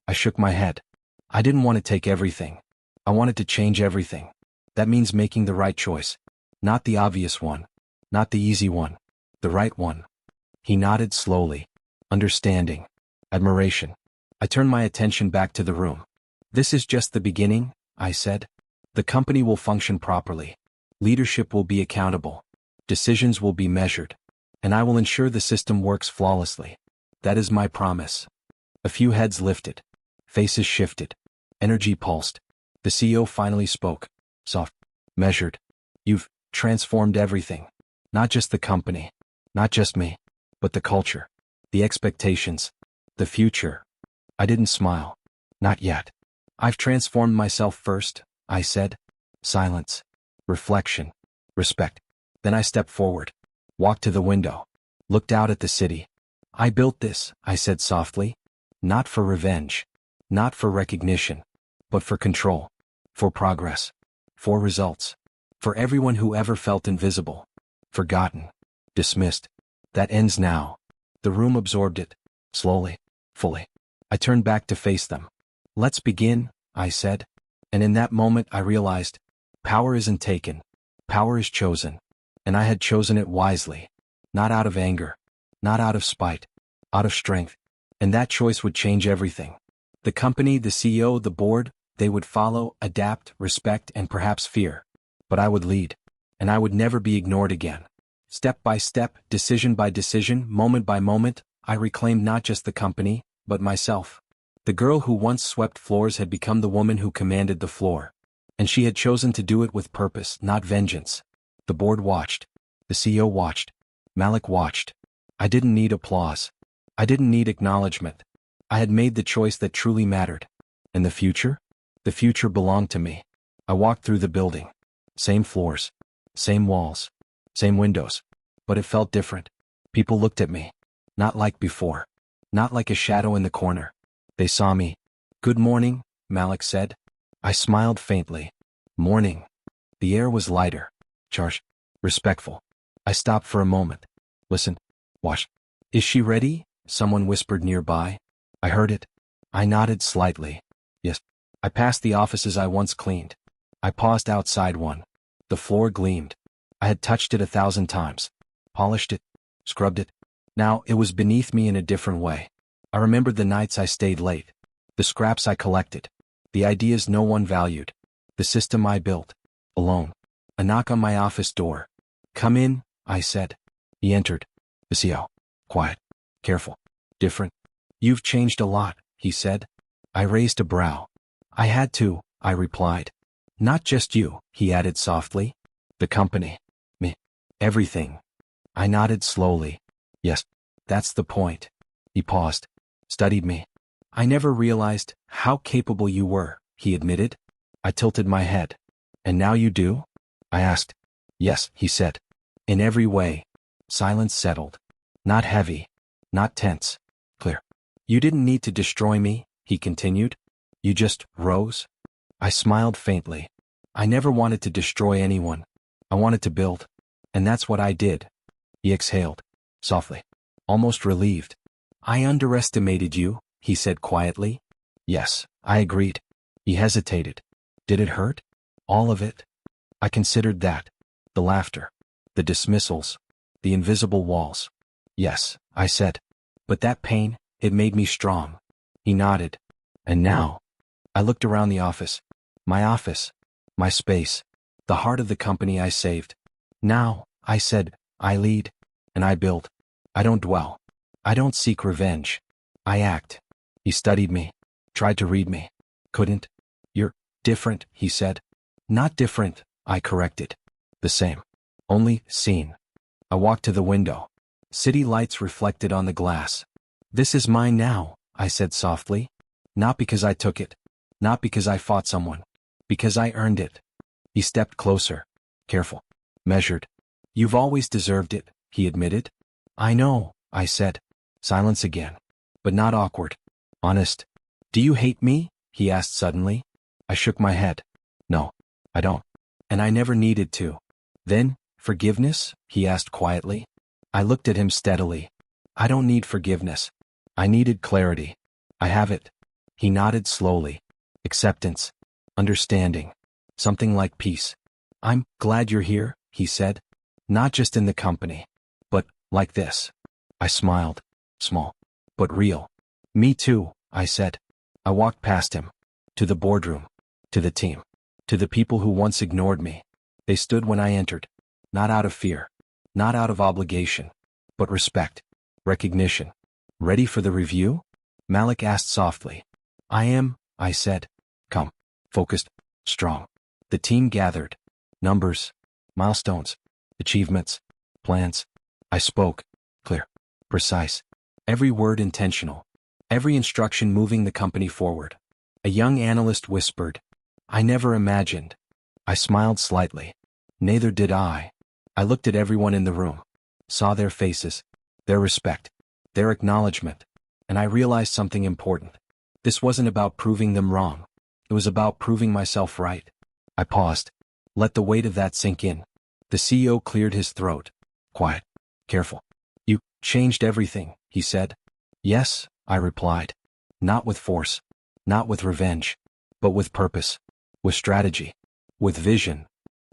I shook my head. I didn't want to take everything. I wanted to change everything. That means making the right choice. Not the obvious one. Not the easy one. The right one. He nodded slowly. Understanding. Admiration. I turned my attention back to the room. "This is just the beginning," I said. "The company will function properly. Leadership will be accountable. Decisions will be measured. And I will ensure the system works flawlessly. That is my promise." A few heads lifted. Faces shifted. Energy pulsed. The CEO finally spoke. Soft. Measured. "You've transformed everything. Not just the company. Not just me. But the culture. The expectations. The future." I didn't smile. "Not yet. I've transformed myself first," I said. Silence. Reflection. Respect. Then I stepped forward. Walked to the window. Looked out at the city. "I built this," I said softly. "Not for revenge. Not for recognition. But for control. For progress. For results. For everyone who ever felt invisible. Forgotten. Dismissed. That ends now." The room absorbed it. Slowly. Fully. I turned back to face them. "Let's begin," I said. And in that moment I realized, power isn't taken. Power is chosen. And I had chosen it wisely. Not out of anger. Not out of spite. Out of strength. And that choice would change everything. The company, the CEO, the board, they would follow, adapt, respect, and perhaps fear. But I would lead. And I would never be ignored again. Step by step, decision by decision, moment by moment, I reclaimed not just the company, but myself. The girl who once swept floors had become the woman who commanded the floor. And she had chosen to do it with purpose, not vengeance. The board watched. The CEO watched. Malik watched. I didn't need applause. I didn't need acknowledgement. I had made the choice that truly mattered. And the future? The future belonged to me. I walked through the building. Same floors. Same walls. Same windows. But it felt different. People looked at me. Not like before. Not like a shadow in the corner. They saw me. "Good morning," Malik said. I smiled faintly. "Morning." The air was lighter. Charged. Respectful. I stopped for a moment. Listened. Watched. "Is she ready?" someone whispered nearby. I heard it. I nodded slightly. Yes. I passed the offices I once cleaned. I paused outside one. The floor gleamed. I had touched it 1,000 times. Polished it. Scrubbed it. Now it was beneath me in a different way. I remembered the nights I stayed late. The scraps I collected. The ideas no one valued. The system I built. Alone. A knock on my office door. "Come in," I said. He entered. The CEO. Quiet. Careful. Different? You've changed a lot, he said. I raised a brow. I had to, I replied. Not just you, he added softly. The company. Me. Everything. I nodded slowly. Yes, that's the point. He paused, studied me. I never realized how capable you were, he admitted. I tilted my head. And now you do? I asked. Yes, he said. In every way. Silence settled. Not heavy. Not tense. Clear. You didn't need to destroy me, he continued. You just rose. I smiled faintly. I never wanted to destroy anyone. I wanted to build. And that's what I did. He exhaled. Softly. Almost relieved. I underestimated you, he said quietly. Yes, I agreed. He hesitated. Did it hurt? All of it? I considered that. The laughter. The dismissals. The invisible walls. Yes, I said. But that pain, it made me strong. He nodded. And now? I looked around the office. My space. The heart of the company I saved. Now, I said, I lead. And I build. I don't dwell. I don't seek revenge. I act. He studied me. Tried to read me. Couldn't. You're different, he said. Not different, I corrected. The same. Only seen. I walked to the window. City lights reflected on the glass. This is mine now, I said softly. Not because I took it. Not because I fought someone. Because I earned it. He stepped closer. Careful. Measured. You've always deserved it, he admitted. I know, I said. Silence again. But not awkward. Honest. Do you hate me? He asked suddenly. I shook my head. No, I don't. And I never needed to. Then, forgiveness? He asked quietly. I looked at him steadily. I don't need forgiveness. I needed clarity. I have it. He nodded slowly. Acceptance. Understanding. Something like peace. I'm glad you're here, he said. Not just in the company. But, like this. I smiled. Small. But real. Me too, I said. I walked past him. To the boardroom. To the team. To the people who once ignored me. They stood when I entered. Not out of fear. Not out of obligation. But respect. Recognition. Ready for the review? Malik asked softly. I am, I said. Come. Focused. Strong. The team gathered. Numbers. Milestones. Achievements. Plans. I spoke. Clear. Precise. Every word intentional. Every instruction moving the company forward. A young analyst whispered. I never imagined. I smiled slightly. Neither did I. I looked at everyone in the room. Saw their faces. Their respect. Their acknowledgement. And I realized something important. This wasn't about proving them wrong. It was about proving myself right. I paused. Let the weight of that sink in. The CEO cleared his throat. Quiet. Careful. You changed everything, he said. Yes, I replied. Not with force. Not with revenge. But with purpose. With strategy. With vision.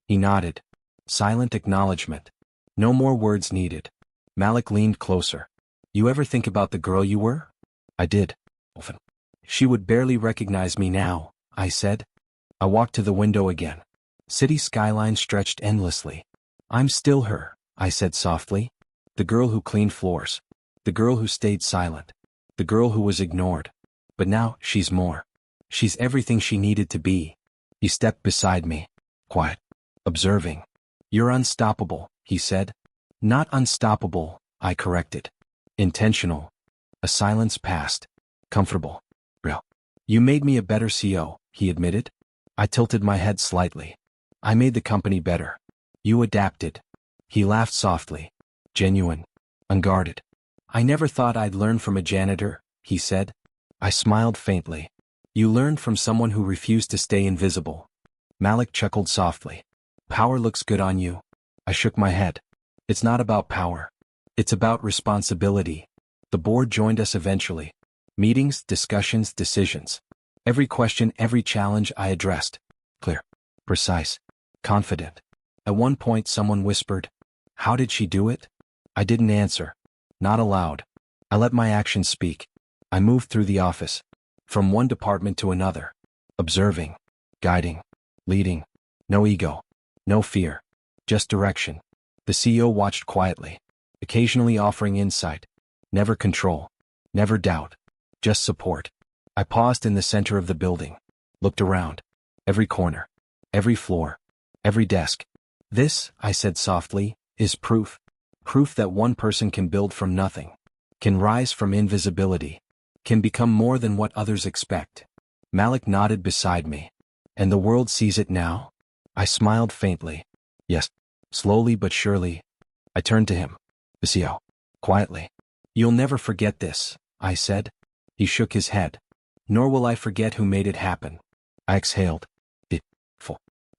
He nodded. Silent acknowledgement. No more words needed. Malik leaned closer. You ever think about the girl you were? I did. Often. She would barely recognize me now, I said. I walked to the window again. City skyline stretched endlessly. I'm still her, I said softly. The girl who cleaned floors. The girl who stayed silent. The girl who was ignored. But now she's more. She's everything she needed to be. He stepped beside me. Quiet. Observing. You're unstoppable, he said. Not unstoppable, I corrected. Intentional. A silence passed. Comfortable. Real. You made me a better CEO, he admitted. I tilted my head slightly. I made the company better. You adapted. He laughed softly. Genuine. Unguarded. I never thought I'd learn from a janitor, he said. I smiled faintly. You learned from someone who refused to stay invisible. Malik chuckled softly. Power looks good on you. I shook my head. It's not about power. It's about responsibility. The board joined us eventually. Meetings, discussions, decisions. Every question, every challenge I addressed. Clear. Precise. Confident. At one point someone whispered, how did she do it? I didn't answer. Not aloud. I let my actions speak. I moved through the office. From one department to another. Observing. Guiding. Leading. No ego. No fear. Just direction. The CEO watched quietly. Occasionally offering insight. Never control. Never doubt. Just support. I paused in the center of the building. Looked around. Every corner. Every floor. Every desk. This, I said softly, is proof. Proof that one person can build from nothing. Can rise from invisibility. Can become more than what others expect. Malik nodded beside me. And the world sees it now? I smiled faintly. Yes. Slowly but surely. I turned to him. The CEO. Quietly. You'll never forget this, I said. He shook his head. Nor will I forget who made it happen. I exhaled.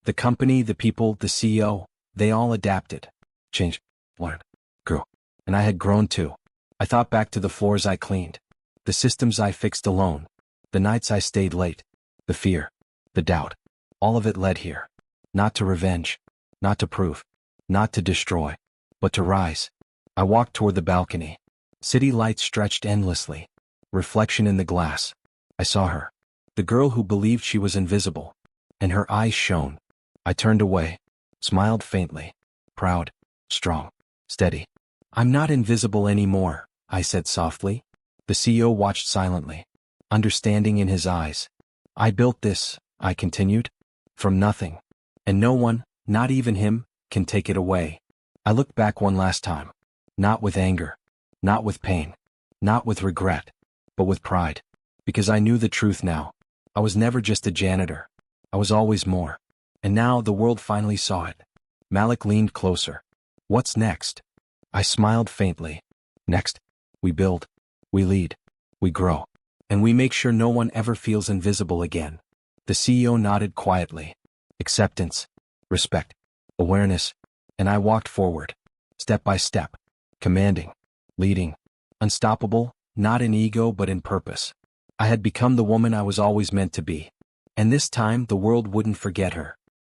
The company, the people, the CEO, they all adapted. Changed. Learned. Grew. And I had grown too. I thought back to the floors I cleaned. The systems I fixed alone. The nights I stayed late. The fear. The doubt. All of it led here. Not to revenge. Not to prove. Not to destroy. But to rise. I walked toward the balcony. City lights stretched endlessly. Reflection in the glass. I saw her. The girl who believed she was invisible. And her eyes shone. I turned away. Smiled faintly. Proud. Strong. Steady. I'm not invisible anymore, I said softly. The CEO watched silently. Understanding in his eyes. I built this, I continued. From nothing. And no one, not even him, can take it away. I looked back one last time. Not with anger. Not with pain. Not with regret. But with pride. Because I knew the truth now. I was never just a janitor. I was always more. And now the world finally saw it. Malik leaned closer. What's next? I smiled faintly. Next, we build. We lead. We grow. And we make sure no one ever feels invisible again. The CEO nodded quietly. Acceptance. Respect. Awareness. And I walked forward. Step by step. Commanding. Leading. Unstoppable, not in ego but in purpose. I had become the woman I was always meant to be. And this time the world wouldn't forget her.